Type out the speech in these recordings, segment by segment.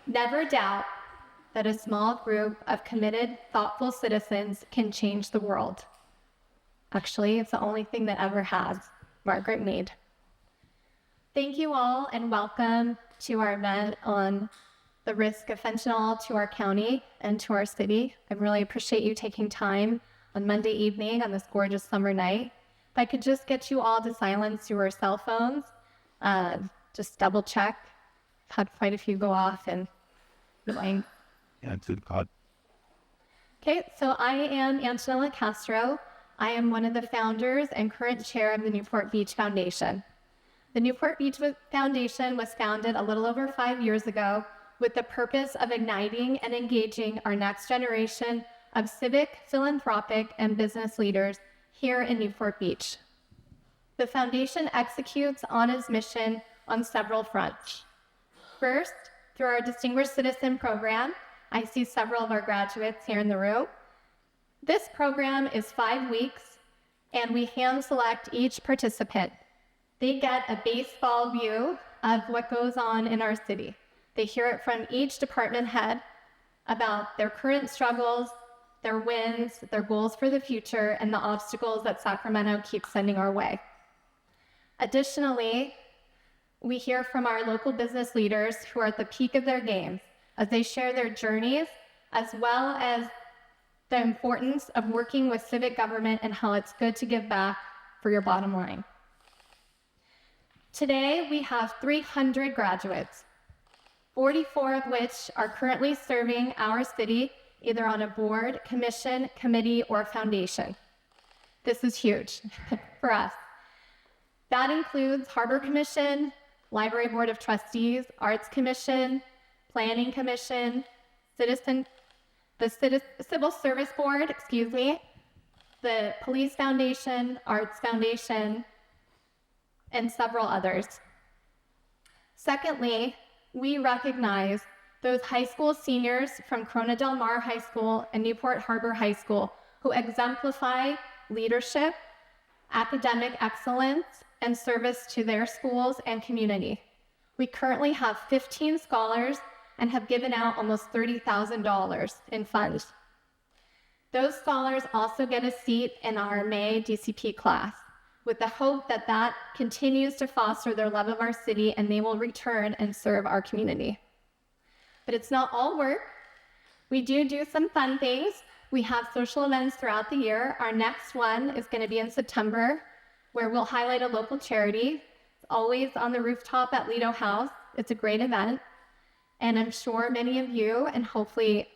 Never doubt that a small group of committed, thoughtful citizens can change the world. Actually, it's the only thing that ever has. Margaret Mead. Thank you all and welcome to our event on the risk of fentanyl to our county and to our city. I really appreciate you taking time on Monday evening on this gorgeous summer night. If I could just get you all to silence your cell phones, just double check. I've had quite a few go off and going. Okay, so I am Antonella Castro. I am one of the founders and current chair of the Newport Beach Foundation. The Newport Beach Foundation was founded a little over 5 years ago with the purpose of igniting and engaging our next generation of civic, philanthropic, and business leaders here in Newport Beach. The foundation executes on its mission on several fronts. First, through our Distinguished Citizen Program, I see several of our graduates here in the room. This program is 5 weeks, and we hand select each participant. They get a baseball view of what goes on in our city. They hear it from each department head about their current struggles, their wins, their goals for the future, and the obstacles that Sacramento keeps sending our way. Additionally, we hear from our local business leaders who are at the peak of their game as they share their journeys, as well as the importance of working with civic government and how it's good to give back for your bottom line. Today, we have 300 graduates, 44 of which are currently serving our city either on a board, commission, committee, or foundation. This is huge for us. That includes Harbor Commission, Library Board of Trustees, Arts Commission, Planning Commission, the Civil Service Board, the Police Foundation, Arts Foundation, and several others. Secondly, we recognize those high school seniors from Corona Del Mar High School and Newport Harbor High School who exemplify leadership, academic excellence, and service to their schools and community. We currently have 15 scholars and have given out almost $30,000 in funds. Those scholars also get a seat in our May DCP class, with the hope that that continues to foster their love of our city and they will return and serve our community. But it's not all work. We do some fun things. We have social events throughout the year. Our next one is going to be in September, where we'll highlight a local charity. It's always on the rooftop at Lido House. It's a great event. And I'm sure many of you, and hopefully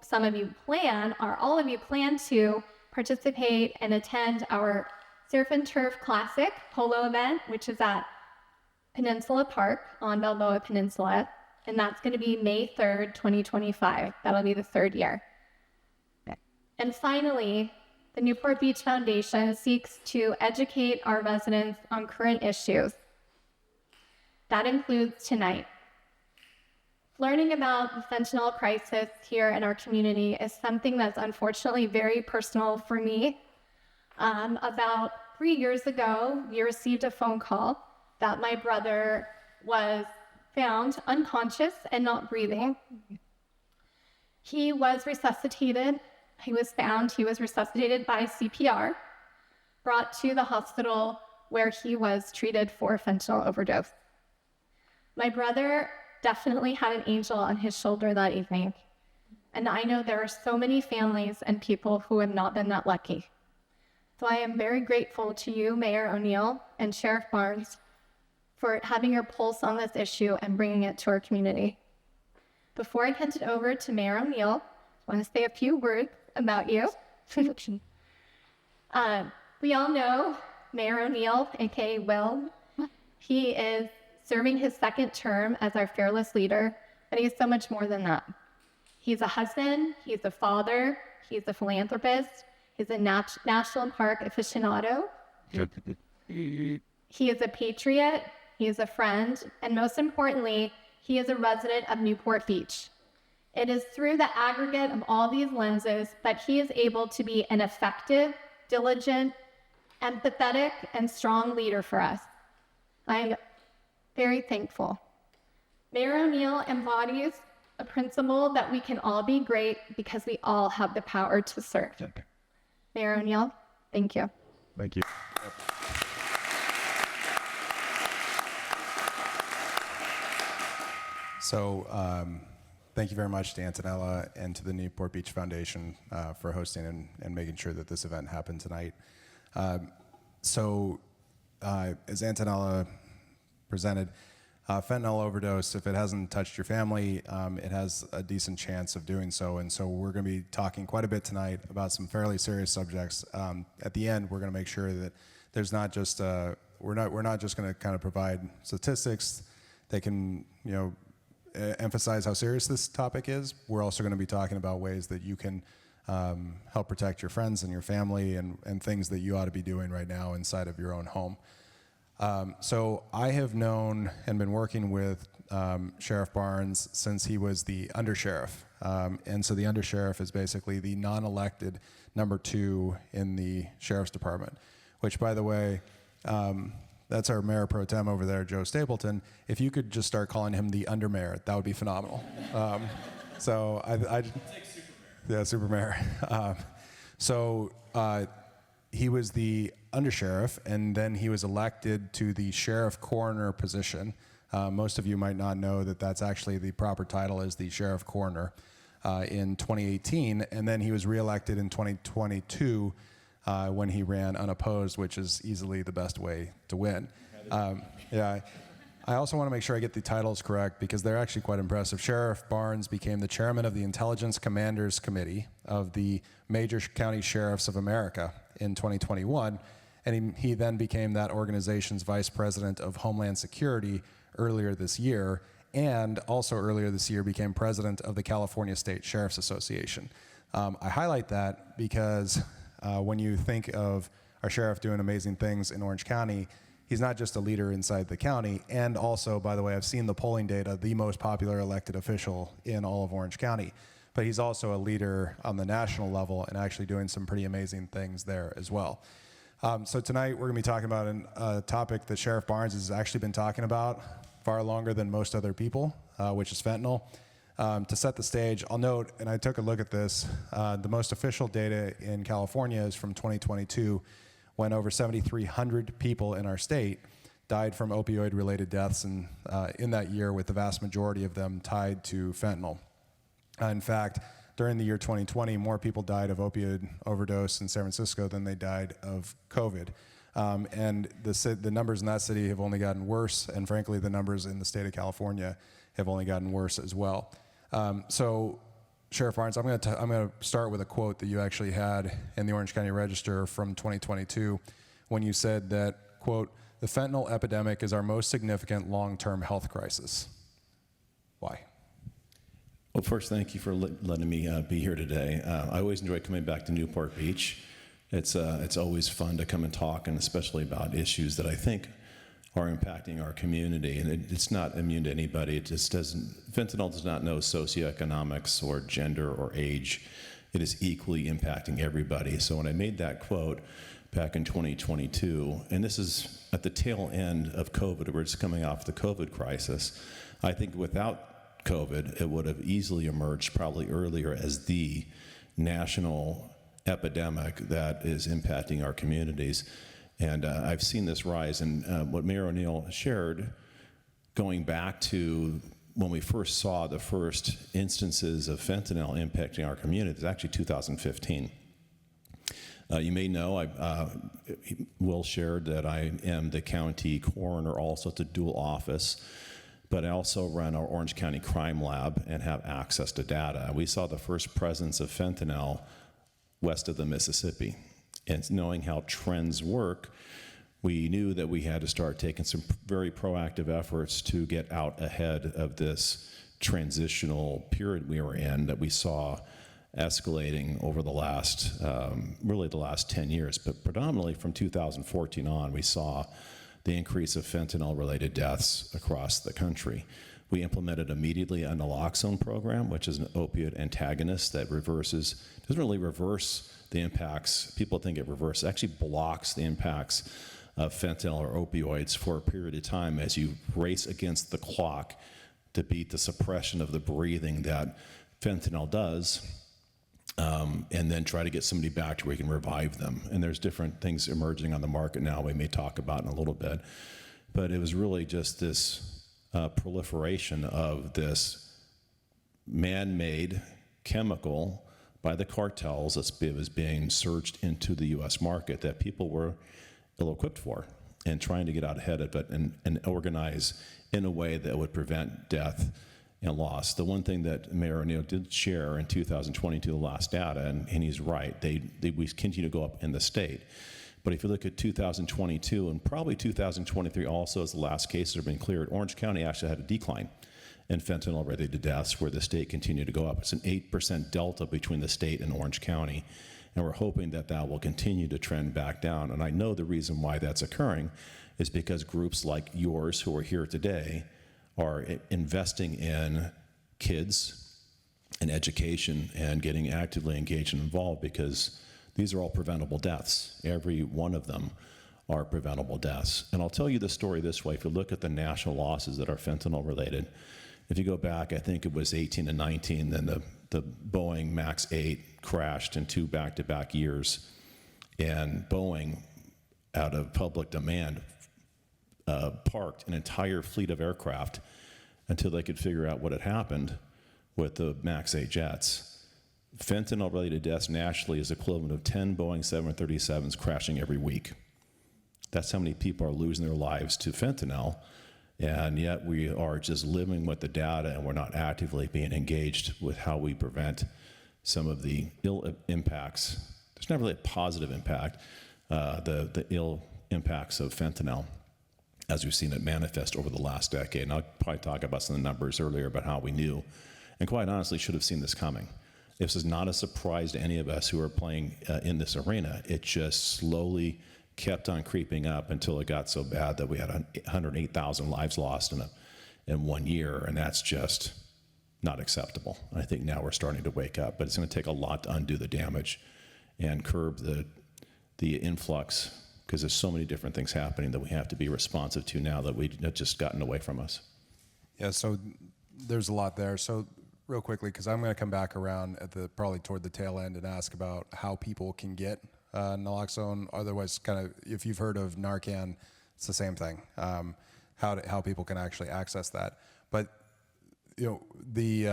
some of you plan, or all of you plan to participate and attend our Surf and Turf Classic polo event, which is at Peninsula Park on Balboa Peninsula. And that's going to be May 3rd, 2025. That'll be the 3rd year. And finally, the Newport Beach Foundation seeks to educate our residents on current issues. That includes tonight. Learning about the fentanyl crisis here in our community is something that's unfortunately very personal for me. About 3 years ago, we received a phone call that my brother was found unconscious and not breathing. He was resuscitated. He was resuscitated by CPR, brought to the hospital where he was treated for fentanyl overdose. My brother definitely had an angel on his shoulder that evening. And I know there are so many families and people who have not been that lucky. So I am very grateful to you, Mayor O'Neill and Sheriff Barnes, for having your pulse on this issue and bringing it to our community. Before I hand it over to Mayor O'Neill, I want to say a few words about you. We all know Mayor O'Neill, aka Will. He is serving his 2nd term as our fearless leader, but he's so much more than that. He's a husband, he's a father, he's a philanthropist, he's a national park aficionado. He is a patriot, he is a friend, and most importantly, he is a resident of Newport Beach. It is through the aggregate of all these lenses that he is able to be an effective, diligent, empathetic, and strong leader for us. I am very thankful. Mayor O'Neill embodies a principle that we can all be great because we all have the power to serve. Mayor O'Neill, thank you. Thank you. So thank you very much to Antonella and to the Newport Beach Foundation for hosting and making sure that this event happened tonight. As Antonella presented, fentanyl overdose, if it hasn't touched your family, it has a decent chance of doing so. And so we're going to be talking quite a bit tonight about some fairly serious subjects. At the end, we're going to make sure that there's not just we're not just going to kind of provide statistics that can emphasize how serious this topic is. We're also going to be talking about ways that you can help protect your friends and your family and things that you ought to be doing right now inside of your own home. So I have known and been working with Sheriff Barnes since he was the undersheriff. And so the undersheriff is basically the non-elected number 2 in the sheriff's department, which, by the way, that's our mayor pro tem over there, Joe Stapleton. If you could just start calling him the under mayor, that would be phenomenal. Super mayor. He was the undersheriff, and then he was elected to the sheriff coroner position. Most of you might not know that that's actually the proper title is the sheriff coroner in 2018, and then he was reelected in 2022 when he ran unopposed, which is easily the best way to win. I also want to make sure I get the titles correct because they're actually quite impressive. Sheriff Barnes became the chairman of the Intelligence Commanders Committee of the Major County Sheriffs of America in 2021, and he then became that organization's vice president of Homeland Security earlier this year, and also earlier this year became president of the California State Sheriff's Association. I highlight that because when you think of our sheriff doing amazing things in Orange County, he's not just a leader inside the county, and also, by the way, I've seen the polling data, the most popular elected official in all of Orange County, but he's also a leader on the national level and actually doing some pretty amazing things there as well. So tonight we're going to be talking about a topic that Sheriff Barnes has actually been talking about far longer than most other people, which is fentanyl. To set the stage, I'll note, and I took a look at this, the most official data in California is from 2022, when over 7,300 people in our state died from opioid-related deaths in that year, with the vast majority of them tied to fentanyl. In fact, during the year 2020, more people died of opioid overdose in San Francisco than they died of COVID. And the numbers in that city have only gotten worse, and frankly, the numbers in the state of California have only gotten worse as well. So, Sheriff Barnes, I'm going to start with a quote that you actually had in the Orange County Register from 2022, when you said that, quote, "The fentanyl epidemic is our most significant long-term health crisis." Why? Well, first, thank you for letting me be here today. I always enjoy coming back to Newport Beach. It's always fun to come and talk, and especially about issues that I think are impacting our community. And it's not immune to anybody. It just doesn't. Fentanyl does not know socioeconomics or gender or age. It is equally impacting everybody. So when I made that quote back in 2022, and this is at the tail end of COVID, we're just coming off the COVID crisis. I think without COVID, it would have easily emerged probably earlier as the national epidemic that is impacting our communities. And I've seen this rise. And what Mayor O'Neill shared, going back to when we first saw the first instances of fentanyl impacting our community, is actually 2015. You may know, Will shared that I am the county coroner, also at the dual office, but I also run our Orange County Crime Lab and have access to data. We saw the first presence of fentanyl west of the Mississippi. And knowing how trends work, we knew that we had to start taking some very proactive efforts to get out ahead of this transitional period we were in that we saw escalating over the last, really the last 10 years. But predominantly from 2014 on, we saw the increase of fentanyl-related deaths across the country. We implemented immediately a naloxone program, which is an opioid antagonist that doesn't really reverse the impacts. People think it reverses, actually blocks the impacts of fentanyl or opioids for a period of time as you race against the clock to beat the suppression of the breathing that fentanyl does, and then try to get somebody back to where we can revive them. And there's different things emerging on the market now we may talk about in a little bit. But it was really just this proliferation of this man-made chemical by the cartels that was being surged into the U.S. market that people were ill-equipped for, and trying to get out ahead of it and organize in a way that would prevent death and loss. The one thing that Mayor O'Neill did share in 2022, the last data, and he's right, we continue to go up in the state. But if you look at 2022 and probably 2023 also, as the last cases have been cleared, Orange County actually had a decline in fentanyl-related deaths, where the state continued to go up. It's an 8% delta between the state and Orange County, and we're hoping that that will continue to trend back down. And I know the reason why that's occurring is because groups like yours who are here today are investing in kids and education and getting actively engaged and involved, because these are all preventable deaths. Every one of them are preventable deaths. And I'll tell you the story this way. If you look at the national losses that are fentanyl related, if you go back, I think it was 18 and 19, then the Boeing MAX 8 crashed in 2 back-to-back years. And Boeing, out of public demand, parked an entire fleet of aircraft until they could figure out what had happened with the MAX 8 jets. Fentanyl-related deaths nationally is equivalent of 10 Boeing 737s crashing every week. That's how many people are losing their lives to fentanyl, and yet we are just living with the data, and we're not actively being engaged with how we prevent some of the ill impacts. There's not really a positive impact, the ill impacts of fentanyl, as we've seen it manifest over the last decade. And I'll probably talk about some of the numbers earlier about how we knew, and quite honestly should have seen this coming. This is not a surprise to any of us who are playing in this arena. It just slowly kept on creeping up until it got so bad that we had 108,000 lives lost in 1 year, and that's just not acceptable. I think now we're starting to wake up, but it's going to take a lot to undo the damage and curb the influx, because there's so many different things happening that we have to be responsive to now that we've just gotten away from us. Yeah, so there's a lot there. So real quickly, because I'm going to come back around at probably toward the tail end and ask about how people can get naloxone. Otherwise, kind of, if you've heard of Narcan, it's the same thing. How people can actually access that. But you know, the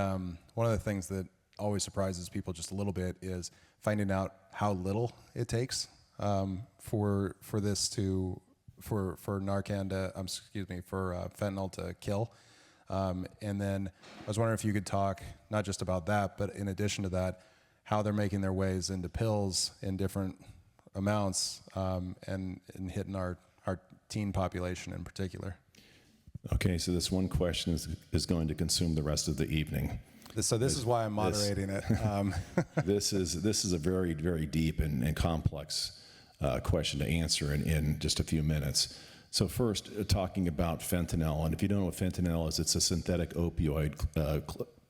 one of the things that always surprises people just a little bit is finding out how little it takes for Narcan to for fentanyl to kill. And then I was wondering if you could talk not just about that, but in addition to that, how they're making their ways into pills in different amounts, and hitting our teen population in particular. Okay, so this one question is going to consume the rest of the evening. So this is why I'm moderating it. This is a very, very deep and complex question to answer in just a few minutes. So first, talking about fentanyl, and if you don't know what fentanyl is, it's a synthetic opioid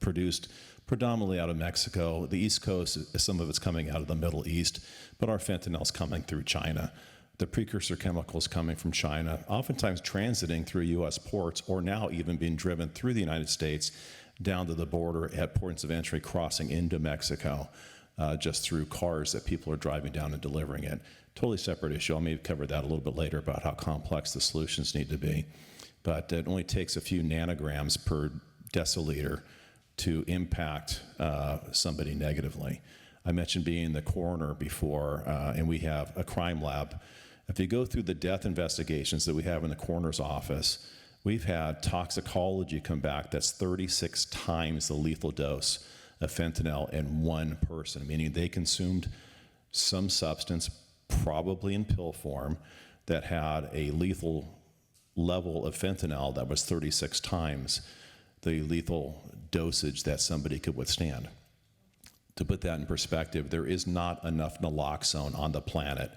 produced predominantly out of Mexico. The East Coast, some of it's coming out of the Middle East, but our fentanyl's coming through China. The precursor chemicals coming from China, oftentimes transiting through U.S. ports, or now even being driven through the United States down to the border at ports of entry, crossing into Mexico, just through cars that people are driving down and delivering it. Totally separate issue. I'll maybe cover that a little bit later about how complex the solutions need to be. But it only takes a few nanograms per deciliter to impact somebody negatively. I mentioned being the coroner before, and we have a crime lab. If you go through the death investigations that we have in the coroner's office, we've had toxicology come back that's 36 times the lethal dose of fentanyl in one person, meaning they consumed some substance, probably in pill form, that had a lethal level of fentanyl that was 36 times the lethal dosage that somebody could withstand. To put that in perspective, there is not enough naloxone on the planet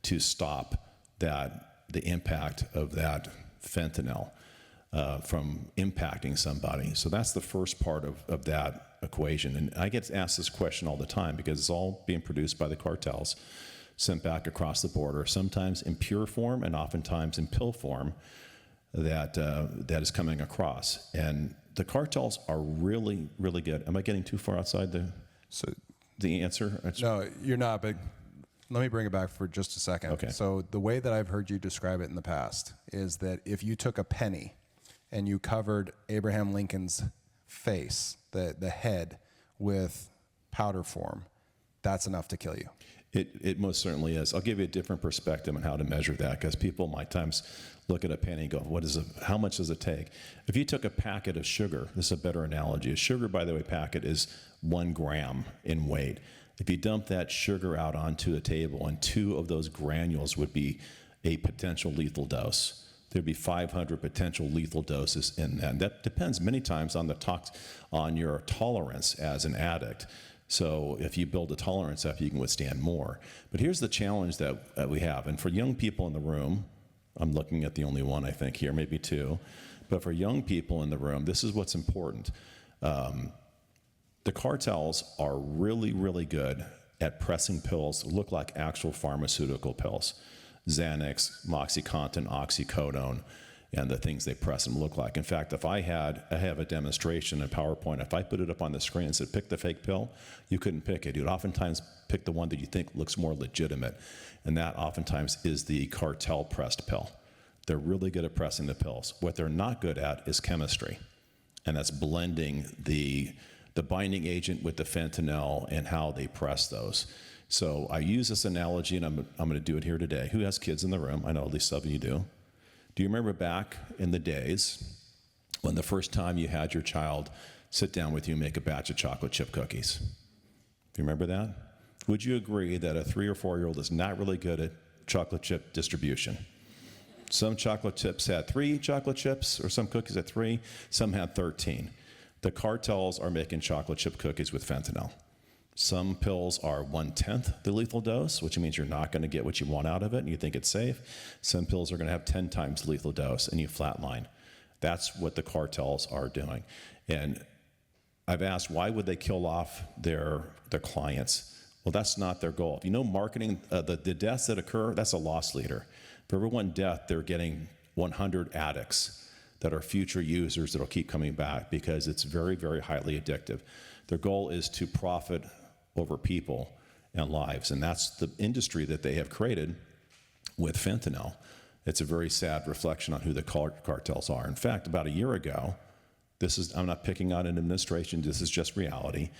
to stop the impact of that fentanyl from impacting somebody. So that's the first part of that equation. And I get asked this question all the time because it's all being produced by the cartels, sent back across the border, sometimes in pure form and oftentimes in pill form. that is coming across. And the cartels are really, really good. Am I getting too far outside the answer? No, you're not, but let me bring it back for just a second. Okay. So the way that I've heard you describe it in the past is that if you took a penny and you covered Abraham Lincoln's face, the head, with powder form, that's enough to kill you. It most certainly is. I'll give you a different perspective on how to measure that, because people might times look at a penny and go, how much does it take? If you took a packet of sugar, this is a better analogy. A sugar, by the way, packet is 1 gram in weight. If you dump that sugar out onto a table, and 2 of those granules would be a potential lethal dose. There'd be 500 potential lethal doses in that. And that depends many times on on your tolerance as an addict. So if you build a tolerance up, you can withstand more. But here's the challenge that we have. And for young people in the room, I'm looking at the only one, I think, here, maybe 2. But for young people in the room, this is what's important. The cartels are really, really good at pressing pills that look like actual pharmaceutical pills. Xanax, Moxycontin, oxycodone, and the things they press them look like. In fact, if I have a demonstration in PowerPoint, if I put it up on the screen and said, pick the fake pill, you couldn't pick it. You'd oftentimes pick the one that you think looks more legitimate, and that oftentimes is the cartel pressed pill. They're really good at pressing the pills. What they're not good at is chemistry, and that's blending the binding agent with the fentanyl and how they press those. So I use this analogy, and I'm going to do it here today. Who has kids in the room? I know at least some of you do. Do you remember back in the days when the first time you had your child sit down with you and make a batch of chocolate chip cookies? Do you remember that? Would you agree that a 3 or 4-year-old is not really good at chocolate chip distribution? Some chocolate chips had 3 chocolate chips, or some cookies had 3, some had 13. The cartels are making chocolate chip cookies with fentanyl. Some pills are 1/10 the lethal dose, which means you're not going to get what you want out of it and you think it's safe. Some pills are going to have 10 times lethal dose and you flatline. That's what the cartels are doing. And I've asked, why would they kill off their clients? Well, that's not their goal. You know, marketing, the deaths that occur, that's a loss leader. For every 1 death, they're getting 100 addicts that are future users that'll keep coming back, because it's very, very highly addictive. Their goal is to profit over people and lives, and that's the industry that they have created with fentanyl. It's a very sad reflection on who the cartels are. In fact, about a year ago, I'm not picking on an administration, this is just reality.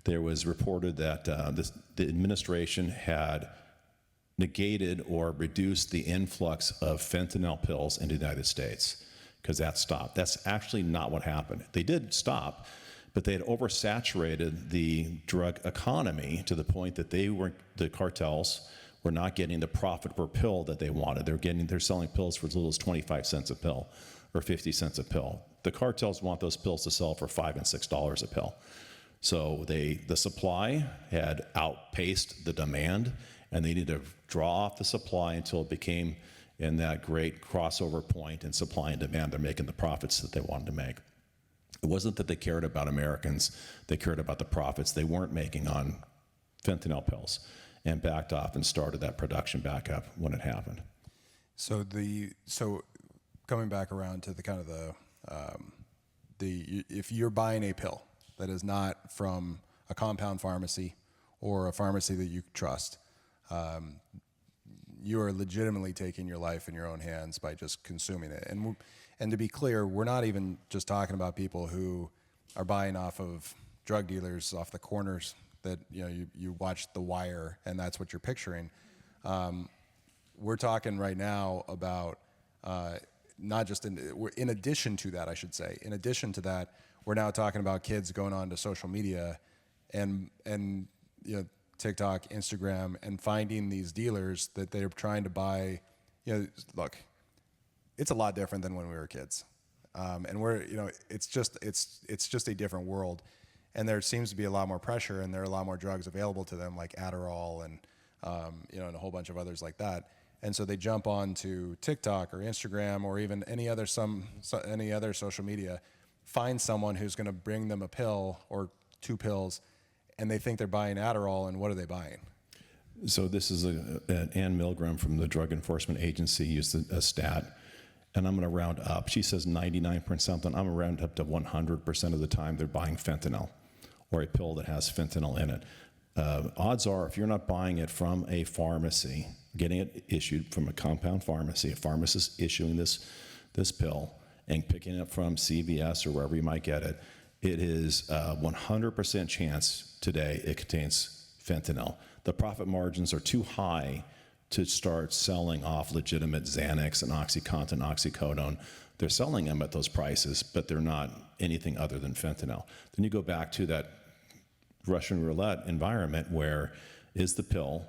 There was reported that the administration had negated or reduced the influx of fentanyl pills into the United States, because that stopped. That's actually not what happened. They did stop, but they had oversaturated the drug economy to the point that the cartels were not getting the profit per pill that they wanted. They're selling pills for as little as 25 cents a pill or 50 cents a pill. The cartels want those pills to sell for $5 and $6 a pill. So the supply had outpaced the demand, and they needed to draw off the supply until it became in that great crossover point in supply and demand. They're making the profits that they wanted to make. It wasn't that they cared about Americans, they cared about the profits they weren't making on fentanyl pills, and backed off and started that production back up when it happened. So coming back around to the kind of if you're buying a pill that is not from a compound pharmacy or a pharmacy that you trust, you are legitimately taking your life in your own hands by just consuming it. And to be clear, we're not even just talking about people who are buying off of drug dealers off the corners that you watch The Wire and that's what you're picturing. We're talking right now about not just in addition to that, I should say. In addition to that, we're now talking about kids going on to social media and TikTok, Instagram, and finding these dealers that they're trying to buy. Look, it's a lot different than when we were kids, and it's just a different world, and there seems to be a lot more pressure, and there are a lot more drugs available to them, like Adderall and and a whole bunch of others like that. And so they jump on to TikTok or Instagram or even any other social media, find someone who's going to bring them a pill or 2 pills, and they think they're buying Adderall, and what are they buying? So this is Ann Milgram from the Drug Enforcement Agency used a stat. and I'm going to round up. She says 99% something. I'm going to round up to 100% of the time they're buying fentanyl or a pill that has fentanyl in it. Odds are, if you're not buying it from a pharmacy, getting it issued from a compound pharmacy, a pharmacist issuing this pill and picking it up from CVS or wherever you might get it, it is a 100% chance today it contains fentanyl. The profit margins are too high to start selling off legitimate Xanax and OxyContin, oxycodone. They're selling them at those prices, but they're not anything other than fentanyl. Then you go back to that Russian roulette environment where is the pill,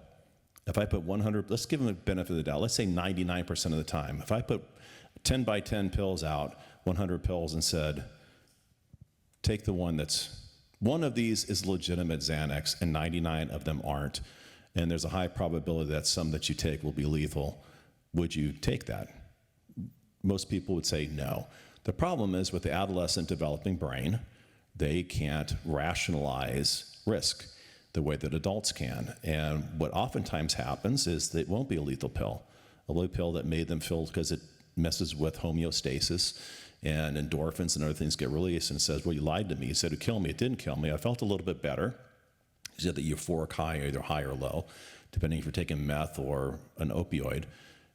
if I put 100, let's give them the benefit of the doubt, let's say 99% of the time, if I put 10 by 10 pills out, 100 pills and said, take the one of these is legitimate Xanax and 99 of them aren't, and there's a high probability that some that you take will be lethal, would you take that? Most people would say no. The problem is with the adolescent developing brain, they can't rationalize risk the way that adults can. And what oftentimes happens is that it won't be a lethal pill that made them feel, because it messes with homeostasis and endorphins and other things get released, and says, well, you lied to me. You said it would kill me. It didn't kill me. I felt a little bit better. You said the euphoric high, either high or low, depending if you're taking meth or an opioid.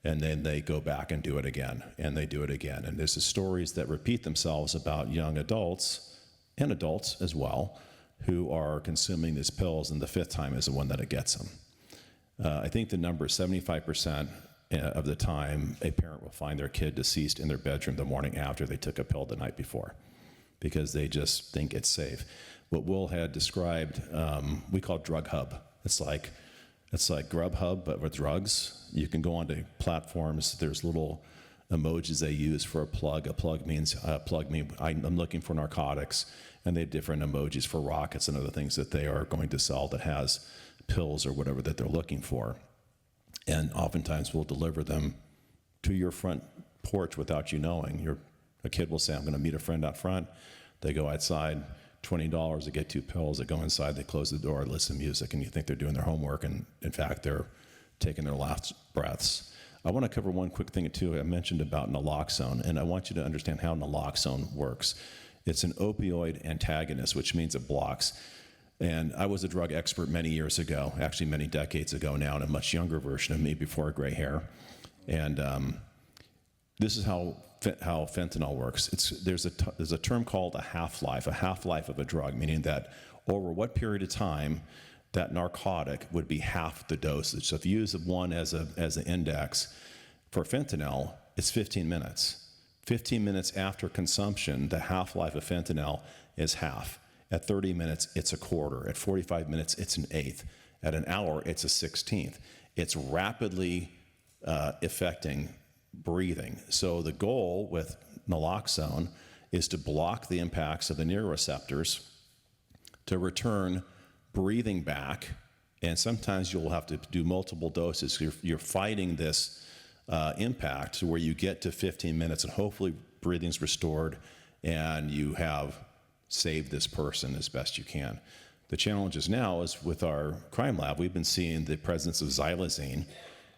And then they go back and do it again, and they do it again. And there's the stories that repeat themselves about young adults, and adults as well, who are consuming these pills, and the fifth time is the one that it gets them. I think the number is 75% of the time a parent will find their kid deceased in their bedroom the morning after they took a pill the night before, because they just think it's safe. What Will had described, we call Drug Hub. It's like Grubhub, but with drugs. You can go onto platforms. There's little emojis they use for a plug. A plug means plug me. I'm looking for narcotics, and they have different emojis for rockets and other things that they are going to sell that has pills or whatever that they're looking for. And oftentimes we'll deliver them to your front porch without you knowing. A kid will say, I'm going to meet a friend out front. They go outside, $20 to get 2 pills. They go inside, they close the door, listen to music, and you think they're doing their homework, and in fact, they're taking their last breaths. I want to cover one quick thing too. I mentioned about naloxone, and I want you to understand how naloxone works. It's an opioid antagonist, which means it blocks. And I was a drug expert many years ago, actually many decades ago now, and a much younger version of me before gray hair. And this is how fentanyl works. There's a term called a half-life of a drug, meaning that over what period of time that narcotic would be half the dosage. So if you use one as an index for fentanyl, it's 15 minutes. 15 minutes after consumption, the half-life of fentanyl is half. At 30 minutes, it's a quarter. At 45 minutes, it's an eighth. At an hour, it's a 16th. It's rapidly affecting breathing. So the goal with naloxone is to block the impacts of the neuroreceptors to return breathing back. And sometimes you'll have to do multiple doses. You're fighting this impact to where you get to 15 minutes and hopefully breathing's restored and you have saved this person as best you can. The challenge is now is with our crime lab, we've been seeing the presence of xylazine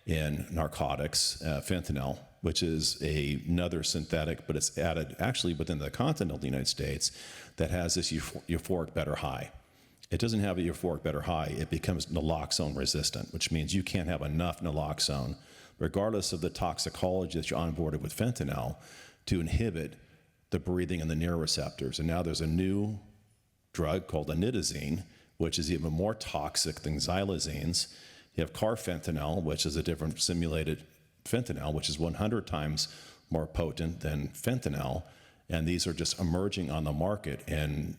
in narcotics, fentanyl, which is another synthetic, but it's added actually within the continent of the United States that has this euphoric better high. It doesn't have a euphoric better high, it becomes naloxone resistant, which means you can't have enough naloxone, regardless of the toxicology that you're onboarded with fentanyl, to inhibit the breathing and the neuroreceptors. And now there's a new drug called anitazine, which is even more toxic than xylazines. You have carfentanil, which is a different simulated fentanyl, which is 100 times more potent than fentanyl. And these are just emerging on the market in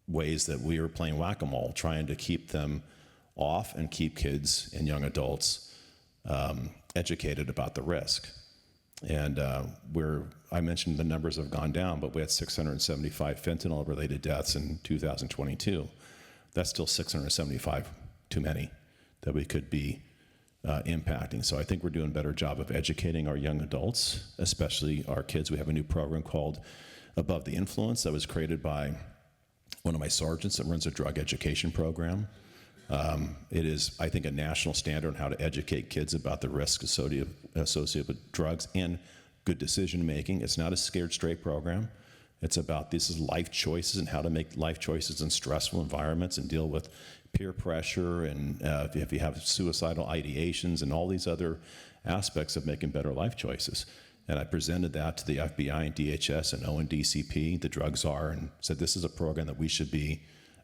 ways that we are playing whack-a-mole, trying to keep them off and keep kids and young adults educated about the risk. And I mentioned the numbers have gone down, but we had 675 fentanyl-related deaths in 2022. That's still 675 too many that we could be impacting. So I think we're doing a better job of educating our young adults, especially our kids. We have a new program called Above the Influence that was created by one of my sergeants that runs a drug education program. It is, I think, a national standard on how to educate kids about the risks associated with drugs and good decision making. It's not a scared straight program. It's about this is life choices and how to make life choices in stressful environments and deal with peer pressure and if you have suicidal ideations and all these other aspects of making better life choices. And I presented that to the FBI and DHS and ONDCP, the drug czar, and said this is a program that we should be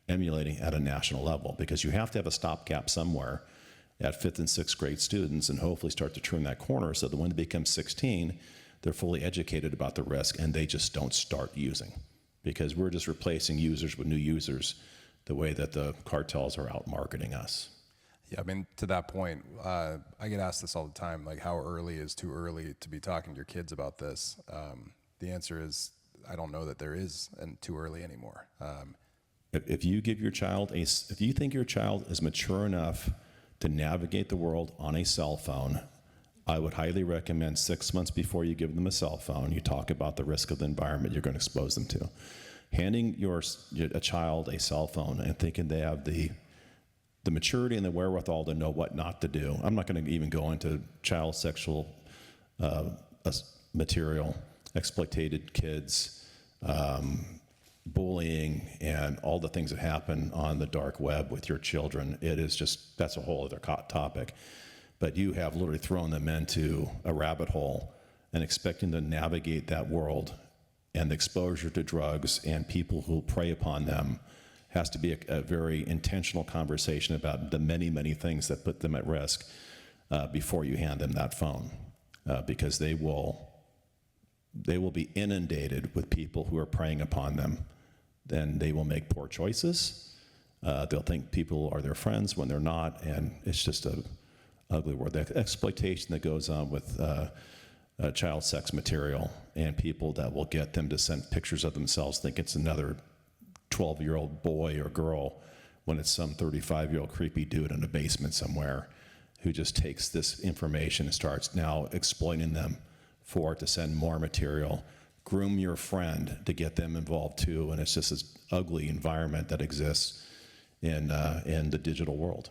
emulating at a national level, because you have to have a stopgap somewhere at 5th and 6th grade students and hopefully start to turn that corner so that when they become 16, they're fully educated about the risk and they just don't start using, because we're just replacing users with new users the way that the cartels are out marketing us. Yeah, I mean, to that point, I get asked this all the time, like how early is too early to be talking to your kids about this? The answer is, I don't know that there is too early anymore. If you give your child if you think your child is mature enough to navigate the world on a cell phone, I would highly recommend 6 months before you give them a cell phone, you talk about the risk of the environment you're going to expose them to. Handing a child a cell phone and thinking they have the maturity and the wherewithal to know what not to do. I'm not going to even go into child sexual material, exploited kids, bullying, and all the things that happen on the dark web with your children. It is just, that's a whole other topic. But you have literally thrown them into a rabbit hole and expecting to navigate that world, and the exposure to drugs and people who prey upon them has to be a very intentional conversation about the many, many things that put them at risk before you hand them that phone, because they will be inundated with people who are preying upon them. Then they will make poor choices. They'll think people are their friends when they're not, and it's just a ugly word. The exploitation that goes on with child sex material and people that will get them to send pictures of themselves, think it's another 12-year-old boy or girl when it's some 35-year-old creepy dude in a basement somewhere who just takes this information and starts now exploiting them to send more material, groom your friend to get them involved too, and it's just this ugly environment that exists in the digital world,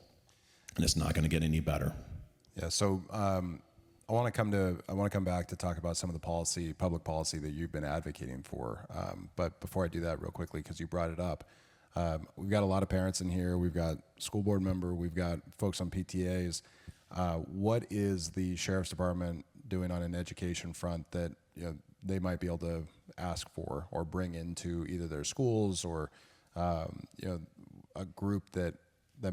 and it's not going to get any better. Yeah, so I want to come back to talk about some of the public policy that you've been advocating for. But before I do that, real quickly, because you brought it up, we've got a lot of parents in here. We've got school board member. We've got folks on PTAs. What is the sheriff's department doing on an education front that they might be able to ask for or bring into either their schools or a group that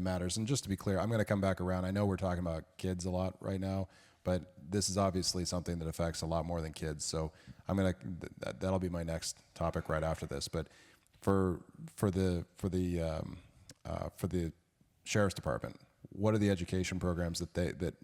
matters? And just to be clear, I'm going to come back around. I know we're talking about kids a lot right now, but this is obviously something that affects a lot more than kids. So that'll be my next topic right after this. But for the sheriff's department, what are the education programs that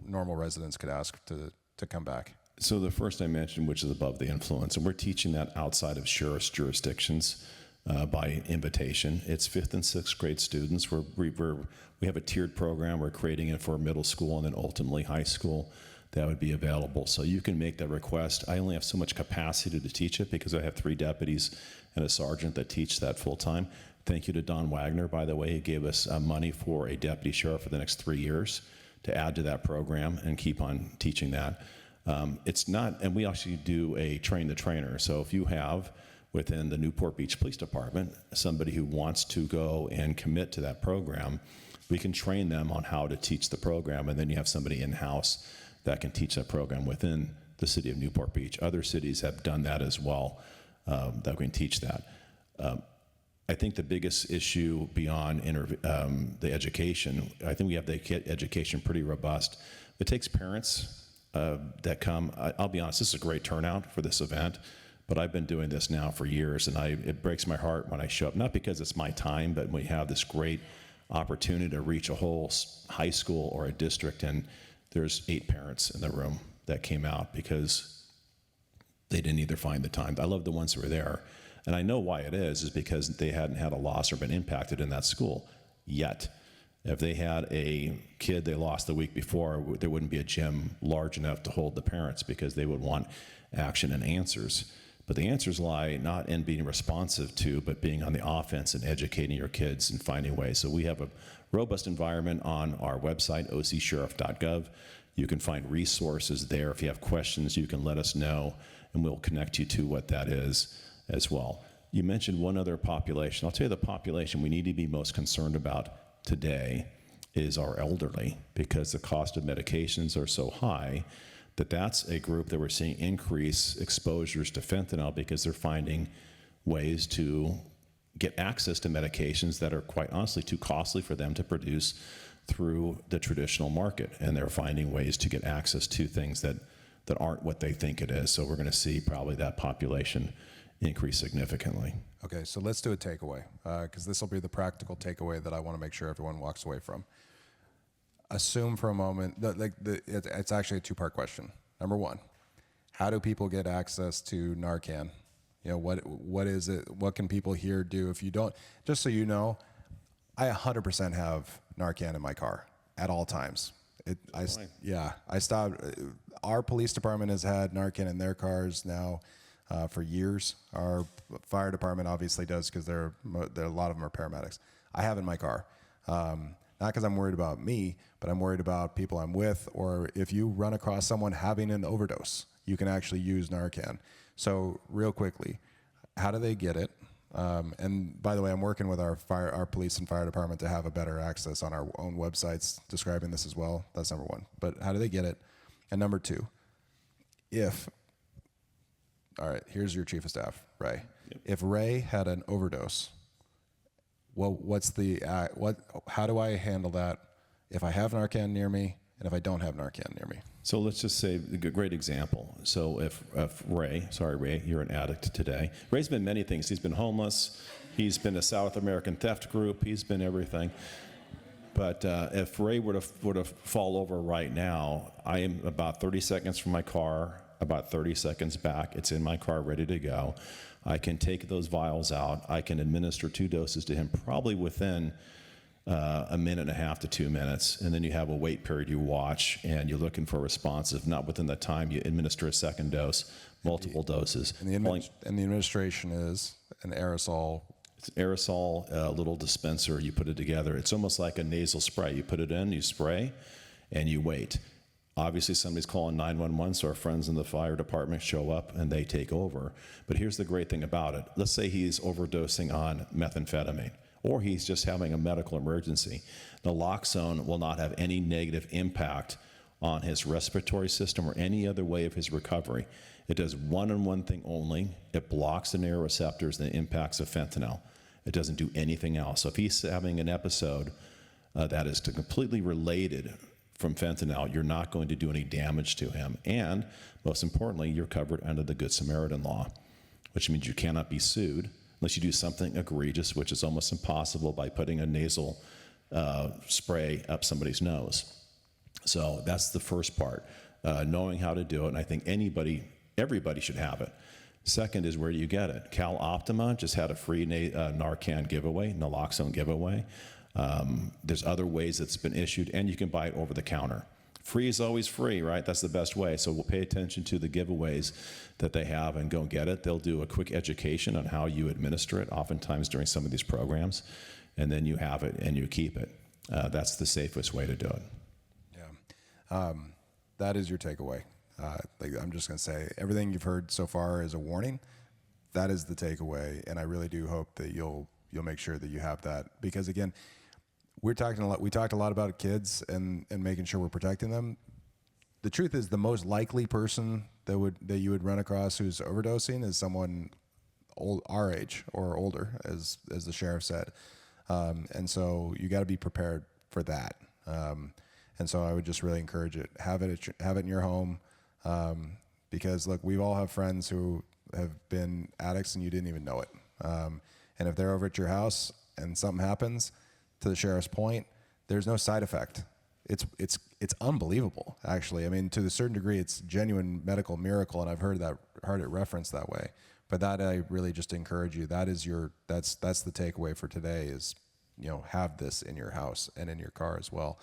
normal residents could ask to come back? So the first I mentioned, which is above the influence, and we're teaching that outside of sheriff's jurisdictions by invitation. It's 5th and 6th grade students. We have a tiered program. We're creating it for middle school and then ultimately high school. That would be available. So you can make that request. I only have so much capacity to teach it because I have 3 deputies and a sergeant that teach that full time. Thank you to Don Wagner, by the way. He gave us money for a deputy sheriff for the next 3 years to add to that program and keep on teaching that. It's not, and we actually do a train the trainer. So if you have within the Newport Beach Police Department somebody who wants to go and commit to that program, we can train them on how to teach the program, and then you have somebody in-house that can teach that program within the city of Newport Beach. Other cities have done that as well, that we can teach that. I think the biggest issue beyond the education, I think we have the education pretty robust. It takes parents that come. I'll be honest, this is a great turnout for this event, but I've been doing this now for years, and it breaks my heart when I show up, not because it's my time, but we have this great opportunity to reach a whole high school or a district, and there's 8 parents in the room that came out because they didn't either find the time. I love the ones who were there. And I know why it is because they hadn't had a loss or been impacted in that school yet. If they had a kid they lost the week before, there wouldn't be a gym large enough to hold the parents because they would want action and answers. But the answers lie not in being responsive to, but being on the offense and educating your kids and finding ways. So we have a robust environment on our website, ocsheriff.gov. You can find resources there. If you have questions, you can let us know, and we'll connect you to what that is as well. You mentioned one other population. I'll tell you the population we need to be most concerned about today is our elderly, because the cost of medications are so high that that's a group that we're seeing increase exposures to fentanyl because they're finding ways to get access to medications that are quite honestly too costly for them to produce through the traditional market. And they're finding ways to get access to things that aren't what they think it is. So we're going to see probably that population increase significantly. Okay, so let's do a takeaway, because this will be the practical takeaway that I want to make sure everyone walks away from. Assume for a moment that it's actually a two-part question. Number one, how do people get access to Narcan? You know, what is it? What can people here do if you don't? Just so you know, I 100% have Narcan in my car at all times. I stopped. Our police department has had Narcan in their cars now for years. Our fire department obviously does, because a lot of them are paramedics. I have it in my car. Not because I'm worried about me, but I'm worried about people I'm with, or if you run across someone having an overdose, you can actually use Narcan. So real quickly, how do they get it? And by the way, I'm working with our police and fire department to have a better access on our own websites describing this as well. That's number one. But how do they get it? And number two, all right, here's your chief of staff, Ray. Yep. If Ray had an overdose, well, how do I handle that if I have Narcan near me and if I don't have Narcan near me? So let's just say a great example. So if Ray, you're an addict today. Ray's been many things. He's been homeless. He's been a South American theft group. He's been everything. But if Ray were to fall over right now, I am about 30 seconds from my car, about 30 seconds back. It's in my car, ready to go. I can take those vials out. I can administer 2 doses to him probably within a minute and a half to 2 minutes. And then you have a wait period you watch, and you're looking for a response. If not within the time, you administer a second dose, multiple doses. And the administration is an aerosol. It's an aerosol little dispenser. You put it together. It's almost like a nasal spray. You put it in, you spray, and you wait. Obviously, somebody's calling 911, so our friends in the fire department show up and they take over. But here's the great thing about it. Let's say he's overdosing on methamphetamine, or he's just having a medical emergency. Naloxone will not have any negative impact on his respiratory system or any other way of his recovery. It does one and one thing only. It blocks the neuroreceptors and the impacts of fentanyl. It doesn't do anything else. So if he's having an episode that is completely related from fentanyl, you're not going to do any damage to him. And most importantly, you're covered under the Good Samaritan law, which means you cannot be sued unless you do something egregious, which is almost impossible by putting a nasal spray up somebody's nose. So that's the first part, knowing how to do it. And I think everybody should have it. Second is where you get it. Cal Optima just had a free Narcan giveaway, naloxone giveaway. There's other ways it's been issued, and you can buy it over the counter. Free is always free, right? That's the best way. So we'll pay attention to the giveaways that they have and go get it. They'll do a quick education on how you administer it, oftentimes during some of these programs, and then you have it and you keep it. That's the safest way to do it. Yeah. That is your takeaway. I'm just going to say everything you've heard so far is a warning. That is the takeaway, and I really do hope that you'll make sure that you have that, because again, we talked a lot about kids and making sure we're protecting them. The truth is, the most likely person that you would run across who's overdosing is someone our age or older, as the sheriff said, and so you got to be prepared for that. And so I would just really encourage it. Have it in your home, because look, we all have friends who have been addicts and you didn't even know it. And if they're over at your house and something happens, to the sheriff's point, there's no side effect. It's unbelievable, actually. I mean, to a certain degree, it's genuine medical miracle, and I've heard it referenced that way. But that I really just encourage you. That's the takeaway for today is, have this in your house and in your car as well.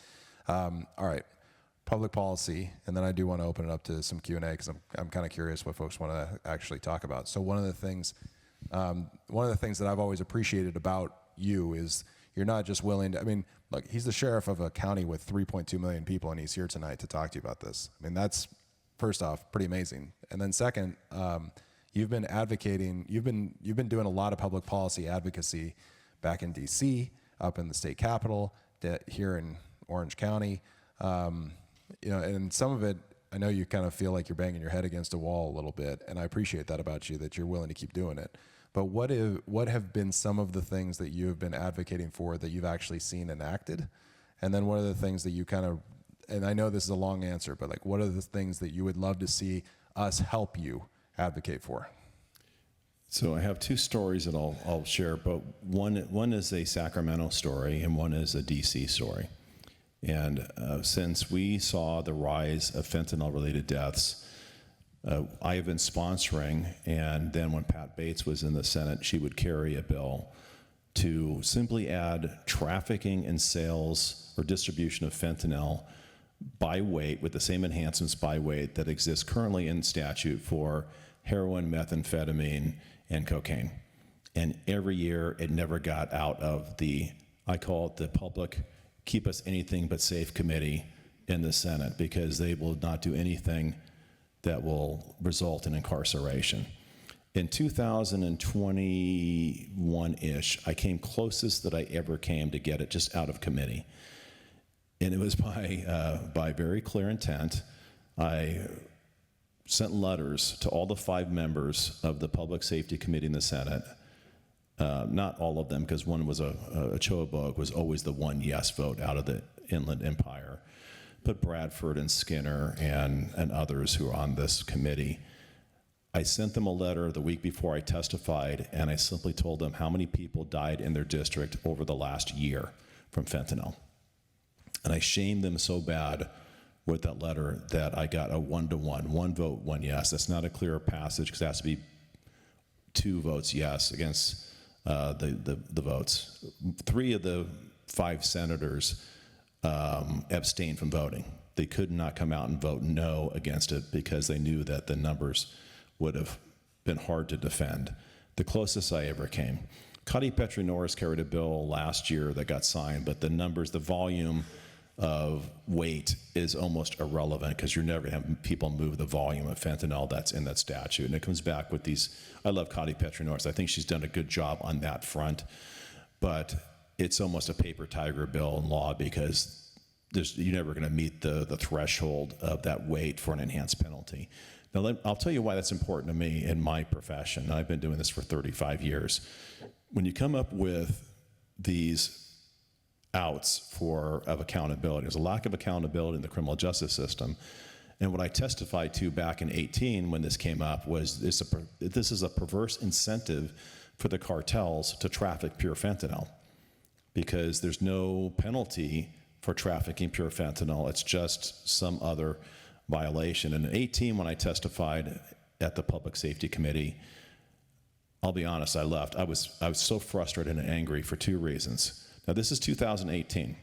All right, public policy, and then I do want to open it up to some Q&A because I'm kind of curious what folks want to actually talk about. So one of the things that I've always appreciated about you is you're not just willing to, look, he's the sheriff of a county with 3.2 million people, and he's here tonight to talk to you about this. I mean, that's, first off, pretty amazing. And then second, you've been advocating, you've been doing a lot of public policy advocacy back in DC, up in the state capitol, here in Orange County. And some of it, I know you kind of feel like you're banging your head against a wall a little bit, and I appreciate that about you, that you're willing to keep doing it. But what have been some of the things that you have been advocating for that you've actually seen enacted? And then what are the things that you kind of, and I know this is a long answer, but like, what are the things that you would love to see us help you advocate for? So I have two stories that I'll share, but one is a Sacramento story and one is a DC story. And since we saw the rise of fentanyl-related deaths, I have been sponsoring, and then when Pat Bates was in the Senate, she would carry a bill to simply add trafficking and sales or distribution of fentanyl by weight with the same enhancements by weight that exist currently in statute for heroin, methamphetamine, and cocaine. And every year it never got out of I call it the public keep us anything but safe committee in the Senate, because they will not do anything that will result in incarceration. In 2021-ish, I came closest that I ever came to get it just out of committee. And it was by very clear intent. I sent letters to all the 5 members of the Public Safety Committee in the Senate. Not all of them, because one was a Choboak was always the one yes vote out of the Inland Empire. But Bradford and Skinner and others who are on this committee, I sent them a letter the week before I testified, and I simply told them how many people died in their district over the last year from fentanyl. And I shamed them so bad with that letter that I got a 1-to-1, 1 vote, 1 yes. That's not a clear passage, because it has to be 2 votes yes against the votes. 3 of the 5 senators abstained from voting. They could not come out and vote no against it because they knew that the numbers would have been hard to defend. The closest I ever came. Cotty Petrie Norris carried a bill last year that got signed, but the numbers, the volume of weight is almost irrelevant, because you're never going to have people move the volume of fentanyl that's in that statute. And it comes back with these, I love Cotty Petrie Norris. I think she's done a good job on that front, but it's almost a paper tiger bill in law, because you're never going to meet the threshold of that weight for an enhanced penalty. Now, I'll tell you why that's important to me in my profession. I've been doing this for 35 years. When you come up with these outs of accountability, there's a lack of accountability in the criminal justice system. And what I testified to back in 2018 when this came up was this is a perverse incentive for the cartels to traffic pure fentanyl, because there's no penalty for trafficking pure fentanyl. It's just some other violation. And in 2018, when I testified at the Public Safety Committee, I'll be honest, I left. I was so frustrated and angry for 2 reasons. Now, this is 2018.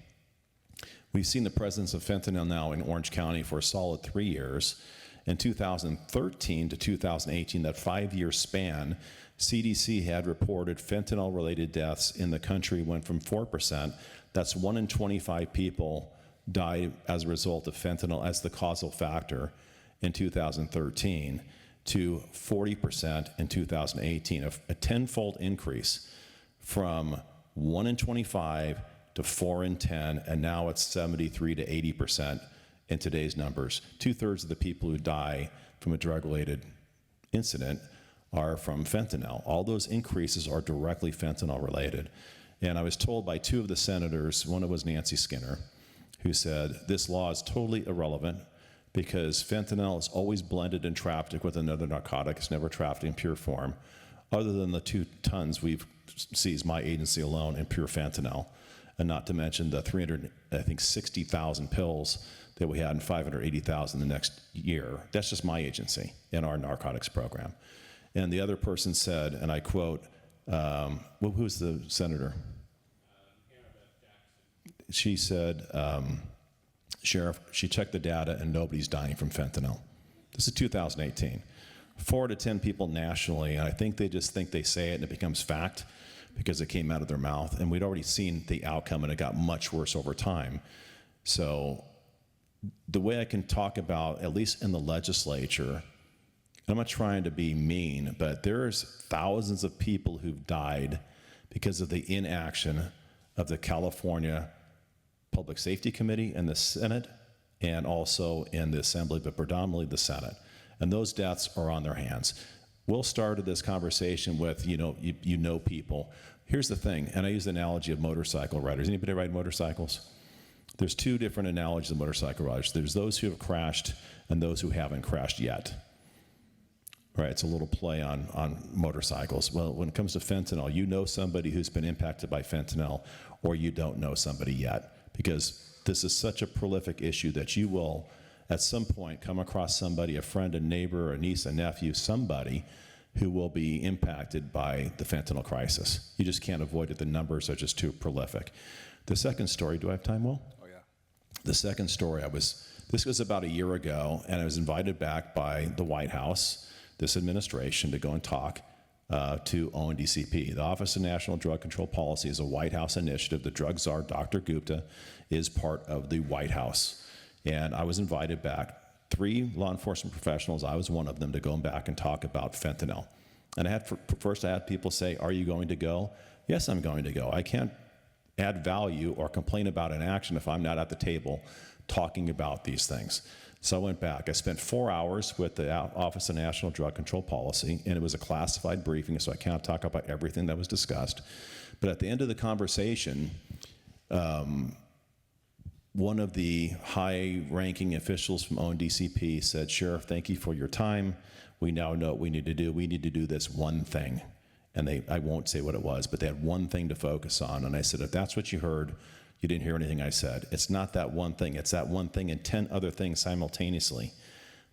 We've seen the presence of fentanyl now in Orange County for a solid 3 years. In 2013 to 2018, that 5-year span, CDC had reported fentanyl-related deaths in the country went from 4%, that's 1 in 25 people died as a result of fentanyl as the causal factor in 2013, to 40% in 2018, a 10-fold increase from 1 in 25 to 4 in 10, and now it's 73 to 80% in today's numbers. 2/3 of the people who die from a drug-related incident are from fentanyl. All those increases are directly fentanyl related. And I was told by 2 of the senators, one was Nancy Skinner, who said, this law is totally irrelevant because fentanyl is always blended and trafficked with another narcotic. It's never trafficked in pure form, other than the 2 tons we've seized, my agency alone, in pure fentanyl, and not to mention the 360,000 pills that we had and 580,000 the next year. That's just my agency in our narcotics program. And the other person said, and I quote, who's the senator? She said, Sheriff, she checked the data and nobody's dying from fentanyl. This is 2018. 4 to 10 people nationally, and I think they just think they say it and it becomes fact, because it came out of their mouth. And we'd already seen the outcome, and it got much worse over time. So the way I can talk about, at least in the legislature, I'm not trying to be mean, but there's thousands of people who've died because of the inaction of the California Public Safety Committee and the Senate, and also in the Assembly, but predominantly the Senate. And those deaths are on their hands. We'll start this conversation with, you know people. Here's the thing, and I use the analogy of motorcycle riders. Anybody ride motorcycles? There's two different analogies of motorcycle riders. There's those who have crashed and those who haven't crashed yet. Right, it's a little play on motorcycles. Well, when it comes to fentanyl, you know somebody who's been impacted by fentanyl, or you don't know somebody yet, because this is such a prolific issue that you will, at some point, come across somebody, a friend, a neighbor, a niece, a nephew, somebody who will be impacted by the fentanyl crisis. You just can't avoid it. The numbers are just too prolific. The second story, do I have time, Will? Oh, yeah. The second story, this was about a year ago, and I was invited back by the White House, this administration, to go and talk to ONDCP. The Office of National Drug Control Policy is a White House initiative. The drug czar, Dr. Gupta, is part of the White House. And I was invited back. 3 law enforcement professionals, I was one of them, to go back and talk about fentanyl. And I had people say, are you going to go? Yes, I'm going to go. I can't add value or complain about an action if I'm not at the table talking about these things. So I went back. I spent 4 hours with the Office of National Drug Control Policy, and it was a classified briefing, so I can't talk about everything that was discussed. But at the end of the conversation, one of the high-ranking officials from ONDCP said, "Sheriff, thank you for your time. We now know what we need to do. We need to do this one thing." And I won't say what it was, but they had one thing to focus on. And I said, if that's what you heard, you didn't hear anything I said. It's not that one thing. It's that one thing and 10 other things simultaneously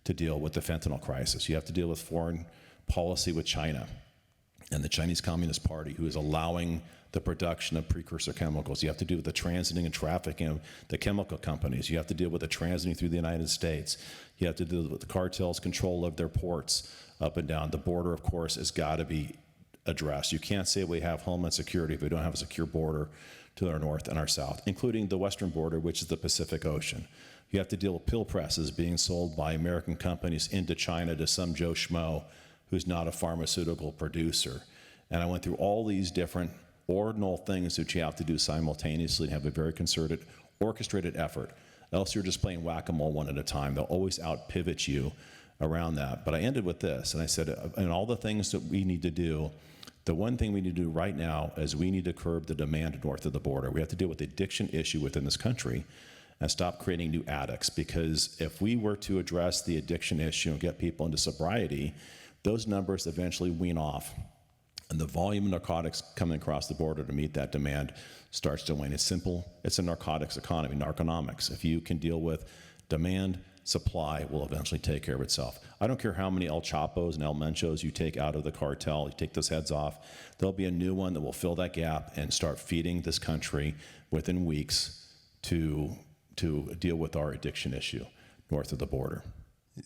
to deal with the fentanyl crisis. You have to deal with foreign policy with China and the Chinese Communist Party, who is allowing the production of precursor chemicals. You have to deal with the transiting and trafficking of the chemical companies. You have to deal with the transiting through the United States. You have to deal with the cartels' control of their ports up and down. The border, of course, has got to be addressed. You can't say we have homeland security if we don't have a secure border to our north and our south, including the western border, which is the Pacific Ocean. You have to deal with pill presses being sold by American companies into China to some Joe Schmo who's not a pharmaceutical producer. And I went through all these different ordinal things that you have to do simultaneously and have a very concerted, orchestrated effort. Else you're just playing whack-a-mole one at a time. They'll always out-pivot you around that. But I ended with this, and I said, and all the things that we need to do, the one thing we need to do right now is we need to curb the demand north of the border. We have to deal with the addiction issue within this country and stop creating new addicts, because if we were to address the addiction issue and get people into sobriety, those numbers eventually wean off. And the volume of narcotics coming across the border to meet that demand starts to wane. It's simple. It's a narcotics economy, narconomics. If you can deal with demand, supply will eventually take care of itself. I don't care how many El Chapos and El Menchos you take out of the cartel, you take those heads off, there'll be a new one that will fill that gap and start feeding this country within weeks to deal with our addiction issue north of the border.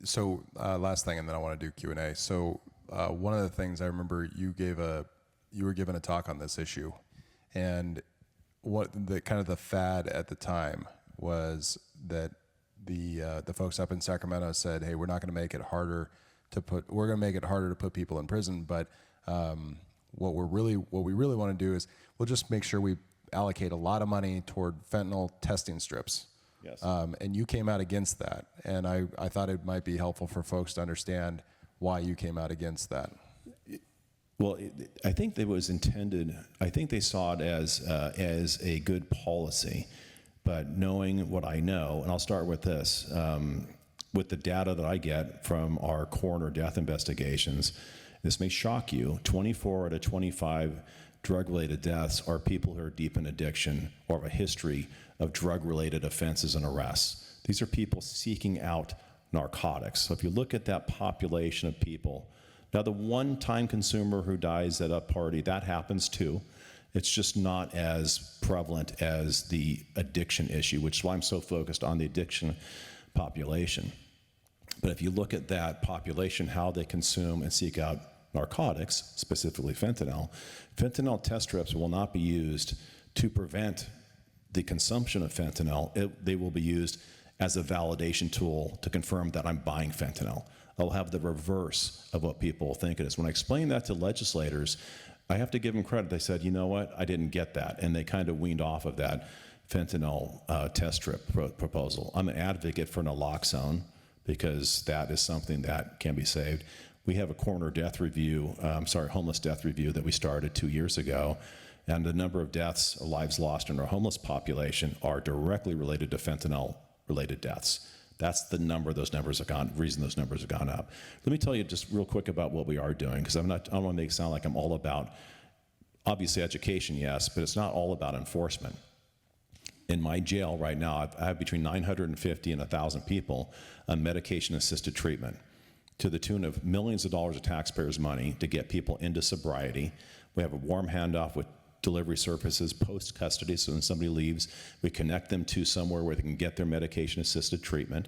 So last thing, and then I want to do Q&A. So one of the things I remember you were given a talk on this issue, and what the kind of the fad at the time was that the folks up in Sacramento said, "Hey, we're not going to make it harder we're going to make it harder to put people in prison, but what we really want to do is we'll just make sure we allocate a lot of money toward fentanyl testing strips." Yes. And you came out against that, and I thought it might be helpful for folks to understand why you came out against that. Well, I think that was intended. I think they saw it as a good policy, but knowing what I know, and I'll start with this, with the data that I get from our coroner death investigations, this may shock you. 24 out of 25 drug-related deaths are people who are deep in addiction or have a history of drug-related offenses and arrests. These are people seeking out narcotics. So if you look at that population of people, now the one-time consumer who dies at a party, that happens too. It's just not as prevalent as the addiction issue, which is why I'm so focused on the addiction population. But if you look at that population, how they consume and seek out narcotics, specifically fentanyl. Fentanyl test strips will not be used to prevent the consumption of fentanyl. They will be used as a validation tool to confirm that I'm buying fentanyl. I'll have the reverse of what people think it is. When I explain that to legislators, I have to give them credit. They said, you know what, I didn't get that. And they kind of weaned off of that fentanyl test strip proposal. I'm an advocate for naloxone because that is something that can be saved. We have a homeless death review that we started 2 years ago. And the number of deaths or lives lost in our homeless population are directly related to fentanyl-related deaths. That's the number those numbers have gone, reason those numbers have gone up. Let me tell you just real quick about what we are doing, because I don't want to make it sound like I'm all about, obviously education, yes, but it's not all about enforcement. In my jail right now, I have between 950 and 1,000 people on medication-assisted treatment to the tune of millions of dollars of taxpayers' money to get people into sobriety. We have a warm handoff with delivery services post-custody, so when somebody leaves, we connect them to somewhere where they can get their medication-assisted treatment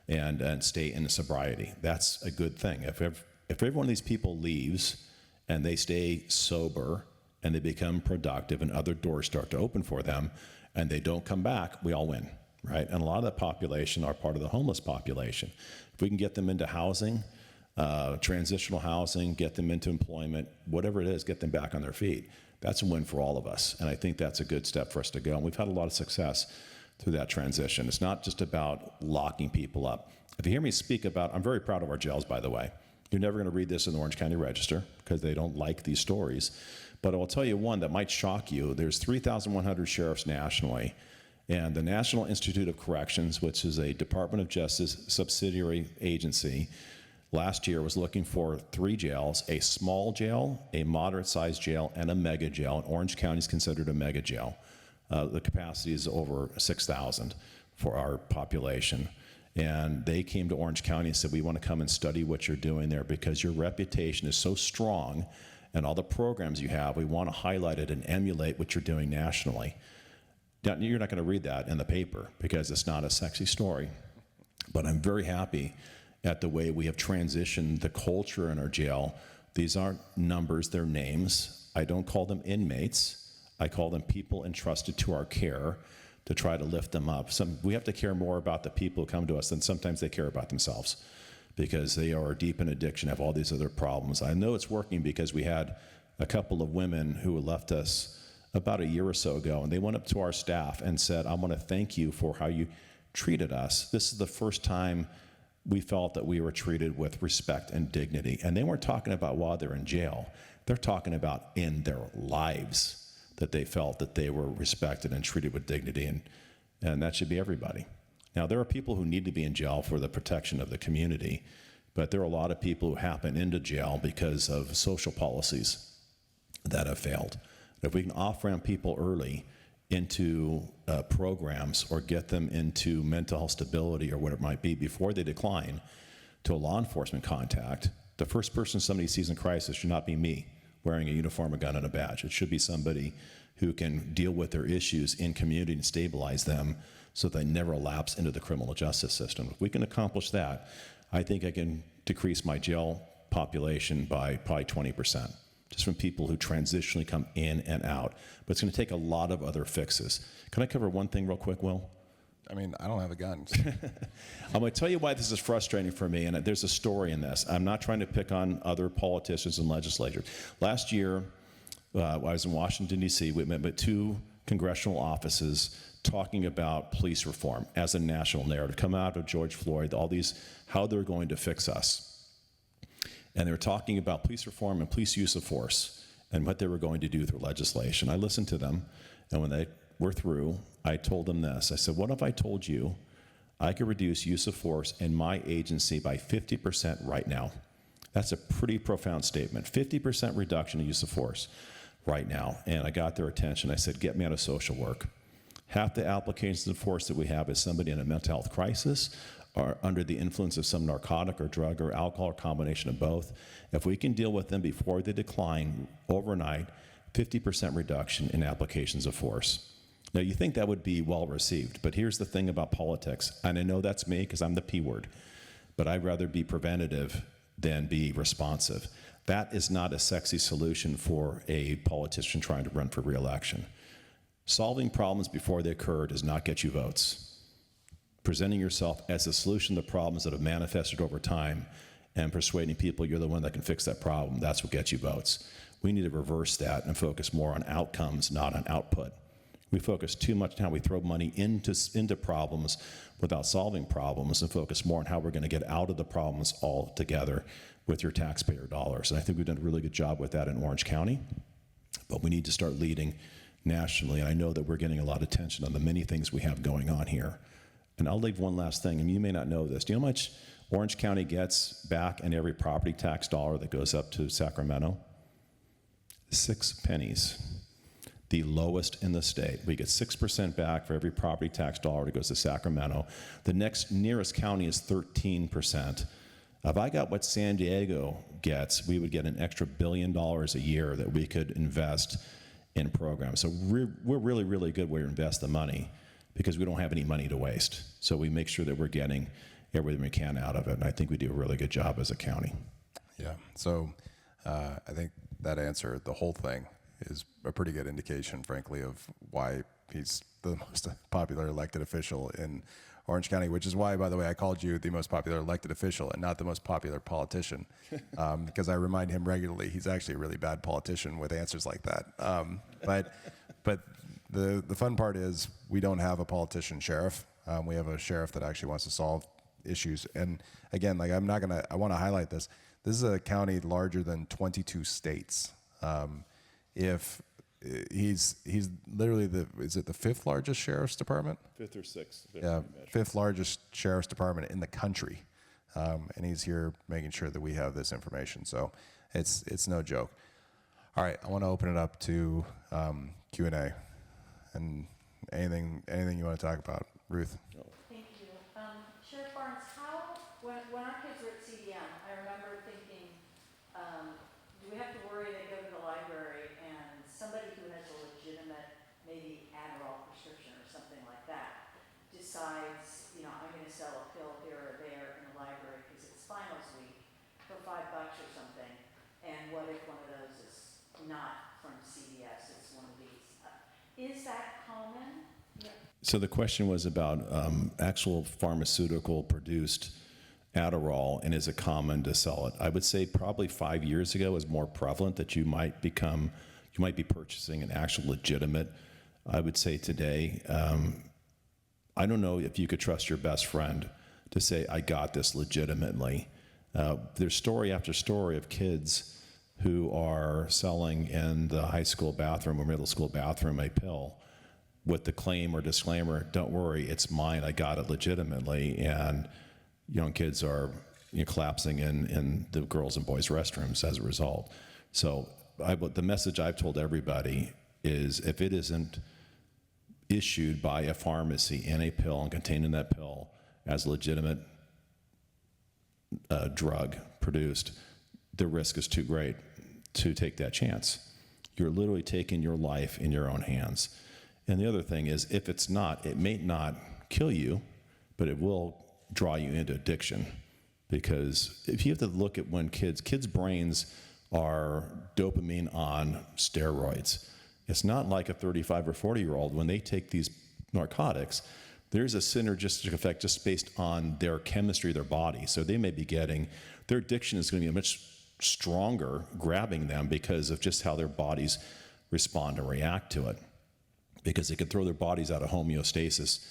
and stay in sobriety. That's a good thing. If every one of these people leaves and they stay sober and they become productive and other doors start to open for them and they don't come back, we all win, right? And a lot of that population are part of the homeless population. If we can get them into housing, transitional housing, get them into employment, whatever it is, get them back on their feet, that's a win for all of us. And I think that's a good step for us to go. And we've had a lot of success through that transition. It's not just about locking people up. If you hear me speak about, I'm very proud of our jails, by the way. You're never going to read this in the Orange County Register because they don't like these stories. But I will tell you one that might shock you. There's 3,100 sheriffs nationally. And the National Institute of Corrections, which is a Department of Justice subsidiary agency, last year was looking for 3 jails, a small jail, a moderate-sized jail, and a mega jail. And Orange County is considered a mega jail. The capacity is over 6,000 for our population. And they came to Orange County and said, we want to come and study what you're doing there because your reputation is so strong and all the programs you have, we want to highlight it and emulate what you're doing nationally. Now, you're not going to read that in the paper because it's not a sexy story. But I'm very happy at the way we have transitioned the culture in our jail. These aren't numbers, they're names. I don't call them inmates. I call them people entrusted to our care to try to lift them up. We have to care more about the people who come to us than sometimes they care about themselves because they are deep in addiction, have all these other problems. I know it's working because we had a couple of women who left us about a year or so ago, and they went up to our staff and said, I want to thank you for how you treated us. This is the first time we felt that we were treated with respect and dignity. And they weren't talking about while they're in jail. They're talking about in their lives that they felt that they were respected and treated with dignity. And that should be everybody. Now, there are people who need to be in jail for the protection of the community, but there are a lot of people who happen into jail because of social policies that have failed. If we can off-ramp people early into programs or get them into mental health stability or what it might be before they decline to a law enforcement contact, the first person somebody sees in crisis should not be me wearing a uniform, a gun, and a badge. It should be somebody who can deal with their issues in community and stabilize them so they never lapse into the criminal justice system. If we can accomplish that, I think I can decrease my jail population by probably 20%. Just from people who transitionally come in and out. But it's going to take a lot of other fixes. Can I cover one thing real quick, Will? I mean, I don't have a gun. I'm going to tell you why this is frustrating for me, and there's a story in this. I'm not trying to pick on other politicians and legislators. Last year, I was in Washington, D.C. We met with 2 congressional offices talking about police reform as a national narrative. Come out of George Floyd, all these, how they're going to fix us. And they were talking about police reform and police use of force and what they were going to do through legislation. I listened to them, and when they were through, I told them this. I said, what if I told you I could reduce use of force in my agency by 50% right now? That's a pretty profound statement. 50% reduction in use of force right now. And I got their attention. I said, get me out of social work. Half the applications of force that we have is somebody in a mental health crisis or under the influence of some narcotic or drug or alcohol or combination of both. If we can deal with them before they decline overnight, 50% reduction in applications of force. Now, you think that would be well received, but here's the thing about politics, and I know that's me because I'm the P word, but I'd rather be preventative than be responsive. That is not a sexy solution for a politician trying to run for re-election. Solving problems before they occur does not get you votes. Presenting yourself as a solution to problems that have manifested over time and persuading people you're the one that can fix that problem, that's what gets you votes. We need to reverse that and focus more on outcomes, not on output. We focus too much on how we throw money into problems without solving problems, and focus more on how we're going to get out of the problems altogether with your taxpayer dollars. And I think we've done a really good job with that in Orange County, but we need to start leading nationally. And I know that we're getting a lot of attention on the many things we have going on here. And I'll leave one last thing, and you may not know this. Do you know how much Orange County gets back in every property tax dollar that goes up to Sacramento? 6 pennies. The lowest in the state. We get 6% back for every property tax dollar that goes to Sacramento. The next nearest county is 13%. If I got what San Diego gets, we would get an extra $1 billion a year that we could invest in programs. So we're really, really good where we invest the money, because we don't have any money to waste. So we make sure that we're getting everything we can out of it. And I think we do a really good job as a county. Yeah. So I think that answer, the whole thing, is a pretty good indication, frankly, of why he's the most popular elected official in Orange County, which is why, by the way, I called you the most popular elected official and not the most popular politician, because I remind him regularly he's actually a really bad politician with answers like that. But the fun part is we don't have a politician sheriff. We have a sheriff that actually wants to solve issues. And again, like I want to highlight this. This is a county larger than 22 states. If he's literally is it the 5th largest sheriff's department? 5th or 6th. Yeah, 5th largest sheriff's department in the country, and he's here making sure that we have this information. So it's no joke. All right, I want to open it up to Q&A, and anything you want to talk about, Ruth. Thank you. Sheriff Barnes, when our kids were at CDM, I remember thinking, do we have to worry they go to the library and somebody who has a legitimate, maybe Adderall prescription or something like that, decides, I'm going to sell a pill here or there in the library because it's finals week for $5 or something, and what if one of those is not from CVS, it's one of these? Is that common? Yeah. So the question was about actual pharmaceutical produced Adderall, and is it common to sell it? I would say probably 5 years ago it was more prevalent that you might be purchasing an actual legitimate. I would say today, I don't know if you could trust your best friend to say, I got this legitimately. There's story after story of kids who are selling in the high school bathroom or middle school bathroom a pill with the claim or disclaimer, don't worry, it's mine, I got it legitimately. And young kids are collapsing in the girls' and boys' restrooms as a result. So the message I've told everybody is, if it isn't issued by a pharmacy in a pill and contained in that pill as a legitimate drug produced, the risk is too great to take that chance. You're literally taking your life in your own hands. And the other thing is, if it's not, it may not kill you, but it will draw you into addiction. Because if you have to look at when kids' brains are dopamine on steroids. It's not like a 35 or 40-year-old. When they take these narcotics, there's a synergistic effect just based on their chemistry of their body. So they may be their addiction is going to be much stronger, grabbing them because of just how their bodies respond and react to it. Because they can throw their bodies out of homeostasis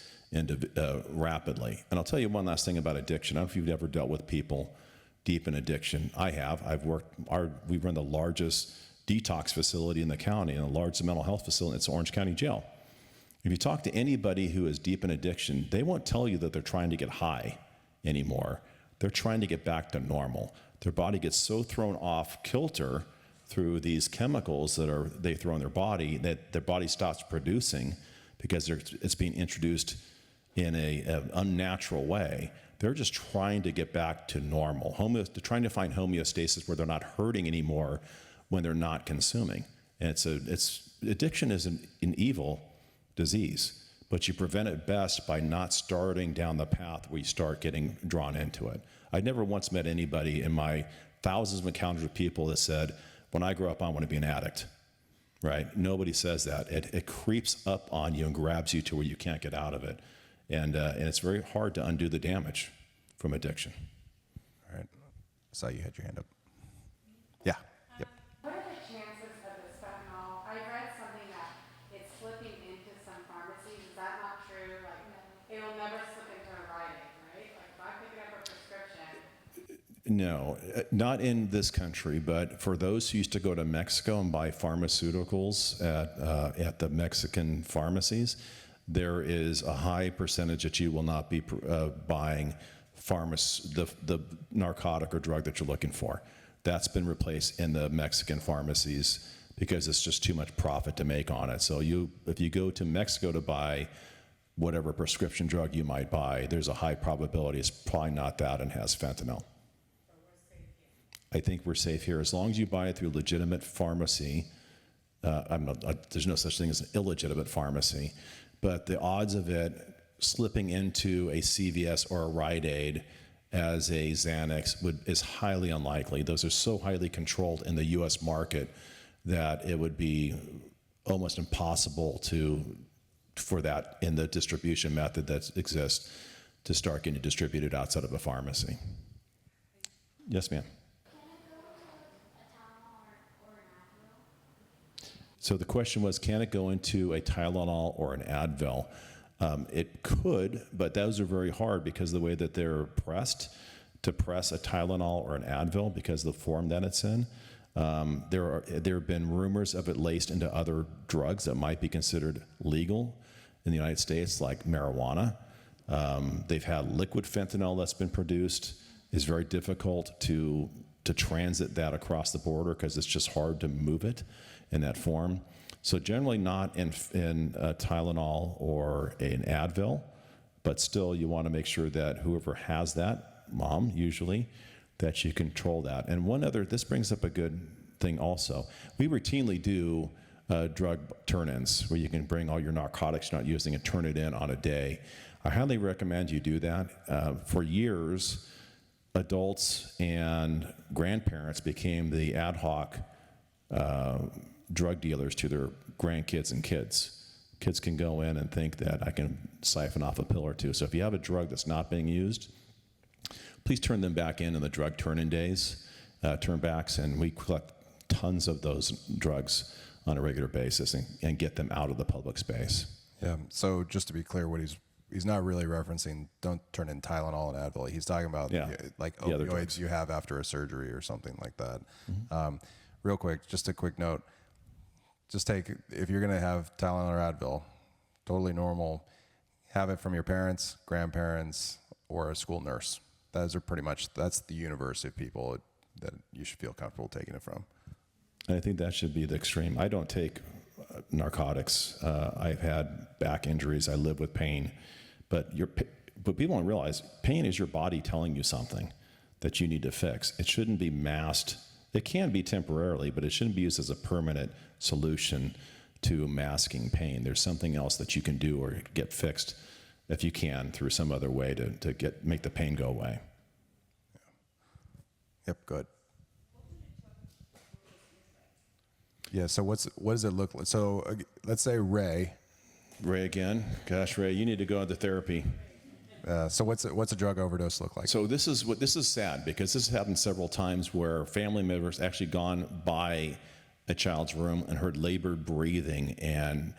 rapidly. And I'll tell you one last thing about addiction. I don't know if you've ever dealt with people deep in addiction. I have. We run the largest detox facility in the county and the largest mental health facility. It's Orange County Jail. If you talk to anybody who is deep in addiction, they won't tell you that they're trying to get high anymore. They're trying to get back to normal. Their body gets so thrown off kilter through these chemicals that they throw in their body that their body stops producing because it's being introduced in an unnatural way. They're just trying to get back to normal. They're trying to find homeostasis where they're not hurting anymore when they're not consuming. And addiction is an evil disease, but you prevent it best by not starting down the path where you start getting drawn into it. I never once met anybody in my thousands of encounters with people that said, when I grow up, I want to be an addict, right? Nobody says that. It creeps up on you and grabs you to where you can't get out of it. And it's very hard to undo the damage from addiction. All right. Saw you had your hand up. Yeah. Yep. What are the chances of this fentanyl? I read something that it's slipping into some pharmacies. Is that not true? Like, it will never slip into a Rite Aid, right? Like, if I'm picking up a prescription. No, not in this country, but for those who used to go to Mexico and buy pharmaceuticals at the Mexican pharmacies, there is a high percentage that you will not be buying the narcotic or drug that you're looking for. That's been replaced in the Mexican pharmacies because it's just too much profit to make on it. So if you go to Mexico to buy whatever prescription drug you might buy, there's a high probability it's probably not that and has fentanyl. I think we're safe here. As long as you buy it through a legitimate pharmacy, there's no such thing as an illegitimate pharmacy, but the odds of it slipping into a CVS or a Rite Aid as a Xanax is highly unlikely. Those are so highly controlled in the U.S. market that it would be almost impossible for that in the distribution method that exists to start getting distributed outside of a pharmacy. Yes, ma'am. So the question was, can it go into a Tylenol or an Advil? It could, but those are very hard because of the way that they're pressed. To press a Tylenol or an Advil because of the form that it's in. There have been rumors of it laced into other drugs that might be considered legal in the United States, like marijuana. They've had liquid fentanyl that's been produced. It's very difficult to transit that across the border because it's just hard to move it in that form. So generally not in a Tylenol or an Advil, but still you want to make sure that whoever has that, mom usually, that you control that. And this brings up a good thing also. We routinely do drug turn-ins where you can bring all your narcotics you're not using and turn it in on a day. I highly recommend you do that. For years, adults and grandparents became the ad hoc drug dealers to their grandkids and kids. Kids can go in and think that I can siphon off a pill or two. So if you have a drug that's not being used, please turn them back in the drug turn-in days, turnbacks, and we collect tons of those drugs on a regular basis and get them out of the public space. Yeah. So just to be clear, what he's not really referencing don't turn in Tylenol and Advil. He's talking about like opioids you have after a surgery or something like that. Mm-hmm. Real quick, just a quick note. If you're going to have Tylenol or Advil, totally normal, have it from your parents, grandparents, or a school nurse. That's the universe of people that you should feel comfortable taking it from. I think that should be the extreme. I don't take narcotics. I've had back injuries. I live with pain. But people don't realize pain is your body telling you something that you need to fix. It shouldn't be masked. It can be temporarily, but it shouldn't be used as a permanent solution to masking pain. There's something else that you can do or get fixed if you can through some other way to make the pain go away. Yep, good. Yeah, so what does it look like? So let's say Ray. Ray again. Gosh, Ray, you need to go into therapy. So what's a drug overdose look like? So this is sad because this has happened several times where family members actually gone by a child's room and heard labored breathing and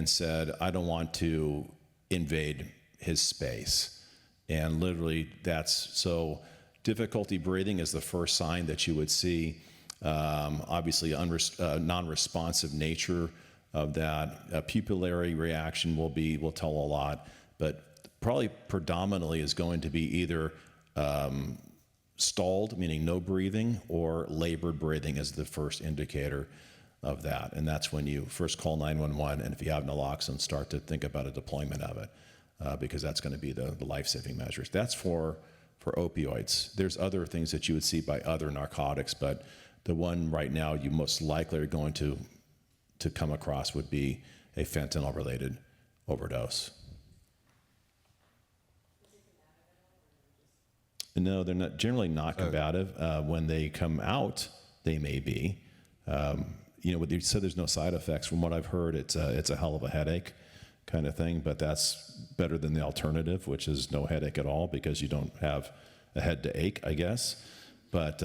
said, I don't want to invade his space. And literally so difficulty breathing is the first sign that you would see. Obviously, non-responsive nature of that. A pupillary reaction will tell a lot, but probably predominantly is going to be either stalled, meaning no breathing, or labored breathing is the first indicator of that. And that's when you first call 911, and if you have naloxone, start to think about a deployment of it, because that's going to be the life-saving measures. That's for opioids. There's other things that you would see by other narcotics, but the one right now you most likely are going to come across would be a fentanyl-related overdose. No, they're not generally not combative. When they come out, they may be. You said there's no side effects. From what I've heard, it's a hell of a headache kind of thing, but that's better than the alternative, which is no headache at all because you don't have a head to ache, I guess. But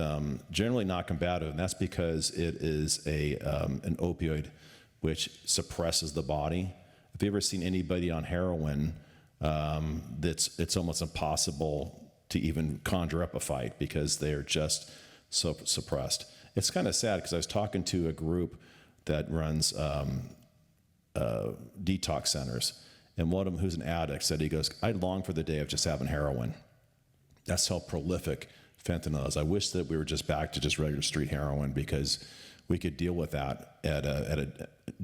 generally not combative, and that's because it is an opioid which suppresses the body. Have you ever seen anybody on heroin? It's almost impossible to even conjure up a fight because they're just so suppressed. It's kind of sad because I was talking to a group that runs detox centers, and one of them who's an addict said, he goes, I long for the day of just having heroin. That's how prolific fentanyl is. I wish that we were just back to just regular street heroin because we could deal with that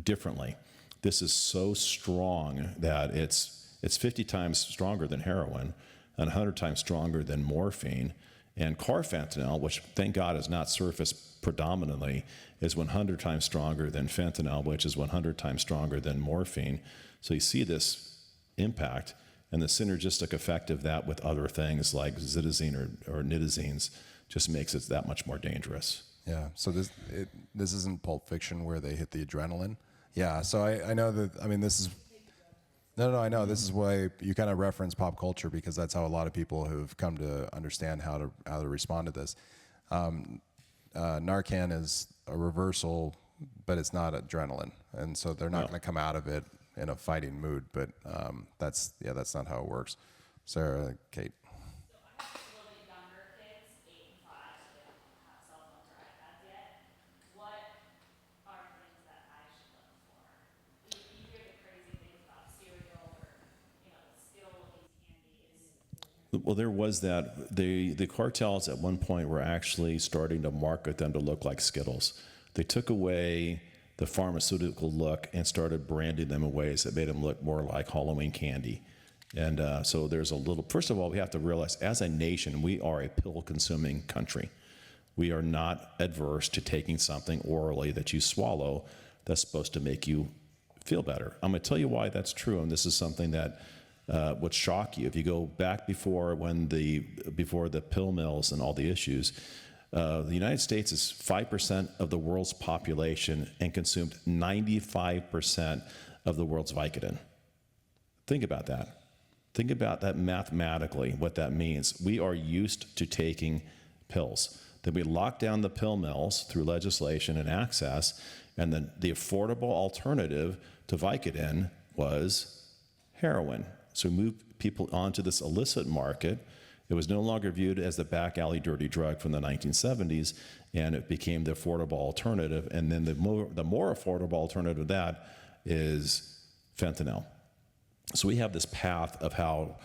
differently. This is so strong that it's 50 times stronger than heroin and 100 times stronger than morphine. And carfentanil, which thank God has not surfaced predominantly, is 100 times stronger than fentanyl, which is 100 times stronger than morphine. So you see this impact and the synergistic effect of that with other things like zitazine or nitazines just makes it that much more dangerous. Yeah. So this isn't Pulp Fiction where they hit the adrenaline. Yeah. So I know that. I mean, this is. No, I know. This is why you kind of reference pop culture because that's how a lot of people have come to understand how to respond to this. Narcan is a reversal, but it's not adrenaline, and so they're not going to come out of it in a fighting mood. But that's not how it works. Sarah, Kate. So I have a little bit younger kids, 8 and 5, so they don't have cell phones or iPads yet. What are things that I should look for? You hear the crazy things about cereal or, Skittles, candies. Well, there was that. The cartels at one point were actually starting to market them to look like Skittles. They took away the pharmaceutical look and started branding them in ways that made them look more like Halloween candy. And so there's a little, first of all, we have to realize as a nation, we are a pill-consuming country. We are not adverse to taking something orally that you swallow that's supposed to make you feel better. I'm going to tell you why that's true, and this is something that would shock you. If you go back before the pill mills and all the issues, the United States is 5% of the world's population and consumed 95% of the world's Vicodin. Think about that. Think about that mathematically, what that means. We are used to taking pills. Then we locked down the pill mills through legislation and access, and then the affordable alternative to Vicodin was heroin. So we moved people onto this illicit market. It was no longer viewed as the back alley dirty drug from the 1970s, and it became the affordable alternative. And then the more affordable alternative to that is fentanyl. So we have this path of how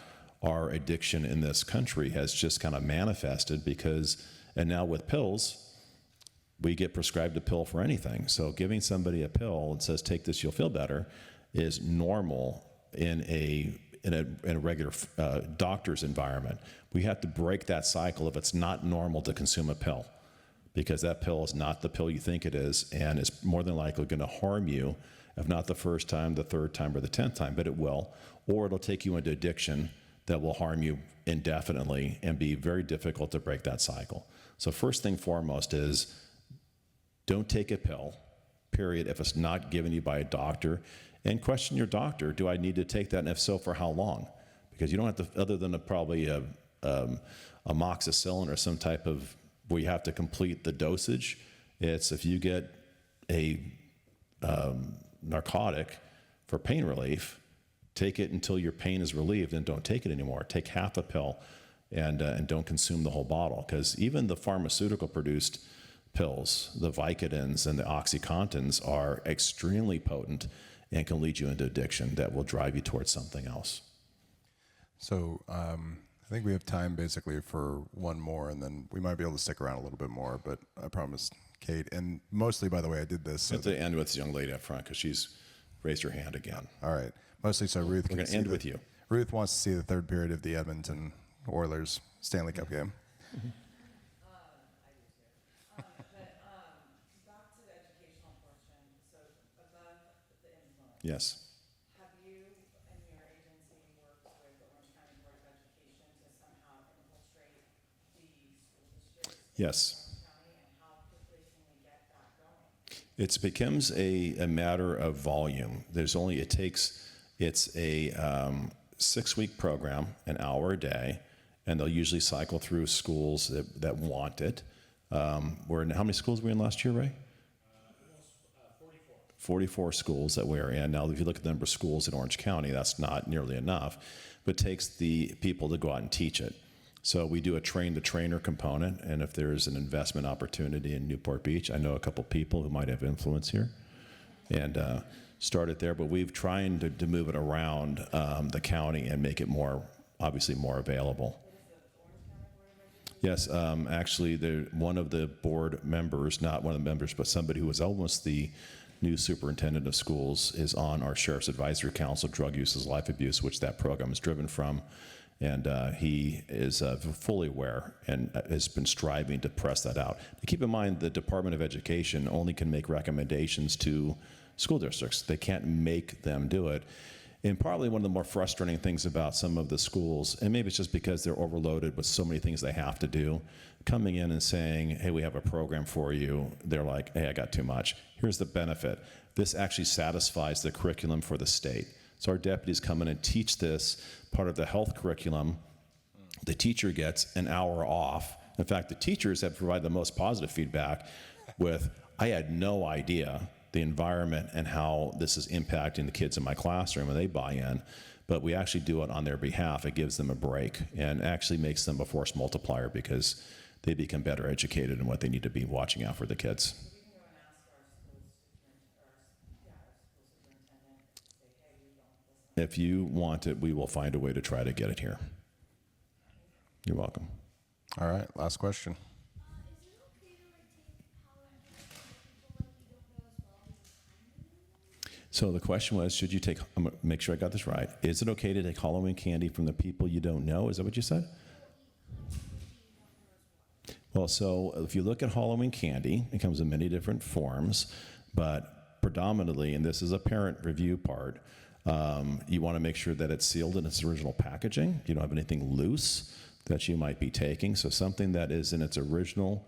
our addiction in this country has just kind of manifested and now with pills, we get prescribed a pill for anything. So giving somebody a pill and says, take this, you'll feel better, is normal in a regular doctor's environment. We have to break that cycle if it's not normal to consume a pill, because that pill is not the pill you think it is, and it's more than likely going to harm you, if not the first time, the third time, or the 10th time, but it will. Or it'll take you into addiction that will harm you indefinitely and be very difficult to break that cycle. So first thing foremost is don't take a pill, period, if it's not given you by a doctor. And question your doctor, do I need to take that? And if so, for how long? Because you don't have to, other than probably a amoxicillin or some type of, where you have to complete the dosage, it's if you get a narcotic for pain relief, take it until your pain is relieved and don't take it anymore. Take half a pill and don't consume the whole bottle. Because even the pharmaceutical produced pills, the Vicodins and the OxyContins, are extremely potent and can lead you into addiction that will drive you towards something else. So I think we have time basically for one more, and then we might be able to stick around a little bit more, but I promised Kate, and mostly, by the way, I did this. So to end with this young lady up front, because she's raised her hand again. All right. Mostly so Ruth We're going to end with you. Ruth wants to see the third period of the Edmonton Oilers Stanley Cup game. Back to the educational portion, so above the influence. Yes. Have you and your agency worked with the Orange County Board of Education to somehow infiltrate Yes. County, and how quickly can we get that going? It becomes a matter of volume. It's a 6-week program, an hour a day, and they'll usually cycle through schools that want it. How many schools were we in last year, Ray? 44 schools that we're in. Now, if you look at the number of schools in Orange County, that's not nearly enough, but it takes the people to go out and teach it. So we do a train-the-trainer component, and if there's an investment opportunity in Newport Beach, I know a couple people who might have influence here, and start it there. But we've tried to move it around the county and make it obviously more available. Yes, actually, one of the board members, not one of the members, but somebody who was almost the new superintendent of schools, is on our Sheriff's Advisory Council, Drug Use is Life Abuse, which that program is driven from. And he is fully aware and has been striving to press that out. Now, keep in mind, the Department of Education only can make recommendations to school districts. They can't make them do it. And probably one of the more frustrating things about some of the schools, and maybe it's just because they're overloaded with so many things they have to do, coming in and saying, hey, we have a program for you. They're like, hey, I got too much. Here's the benefit. This actually satisfies the curriculum for the state. So our deputies come in and teach this part of the health curriculum. The teacher gets an hour off. In fact, the teachers have provided the most positive feedback with, I had no idea the environment and how this is impacting the kids in my classroom, and they buy in. But we actually do it on their behalf. It gives them a break and actually makes them a force multiplier because they become better educated in what they need to be watching out for the kids. We can go and ask our superintendent, say, hey, we don't listen. If you want it, we will find a way to try to get it here. You're welcome. All right, last question. So the question was, should you take, I'm gonna make sure I got this right. Is it okay to take Halloween candy from the people you don't know? Is that what you said? Well, so if you look at Halloween candy, it comes in many different forms, but predominantly, and this is a parent review part, you want to make sure that it's sealed in its original packaging. You don't have anything loose that you might be taking. So something that is in its original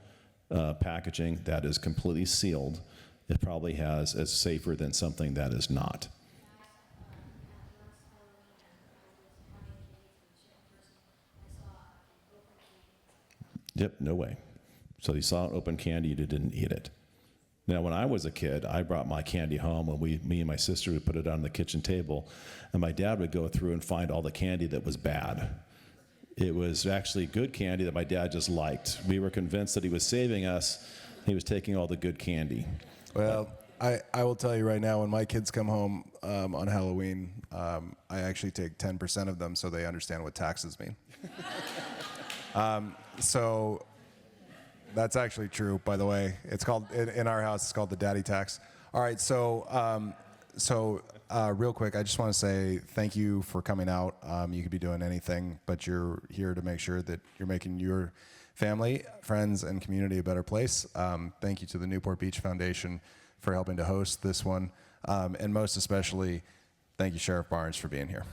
packaging that is completely sealed, it probably is safer than something that is not. Yep, no way. So you saw open candy, you didn't eat it. Now, when I was a kid, I brought my candy home, and me and my sister would put it on the kitchen table, and my dad would go through and find all the candy that was bad. It was actually good candy that my dad just liked. We were convinced that he was saving us. He was taking all the good candy. Well, I will tell you right now, when my kids come home on Halloween, I actually take 10% of them so they understand what taxes mean. So that's actually true, by the way. It's called, in our house, it's called the daddy tax. All right, so real quick, I just want to say thank you for coming out. You could be doing anything, but you're here to make sure that you're making your family, friends, and community a better place. Thank you to the Newport Beach Foundation for helping to host this one. And most especially, thank you, Sheriff Barnes, for being here.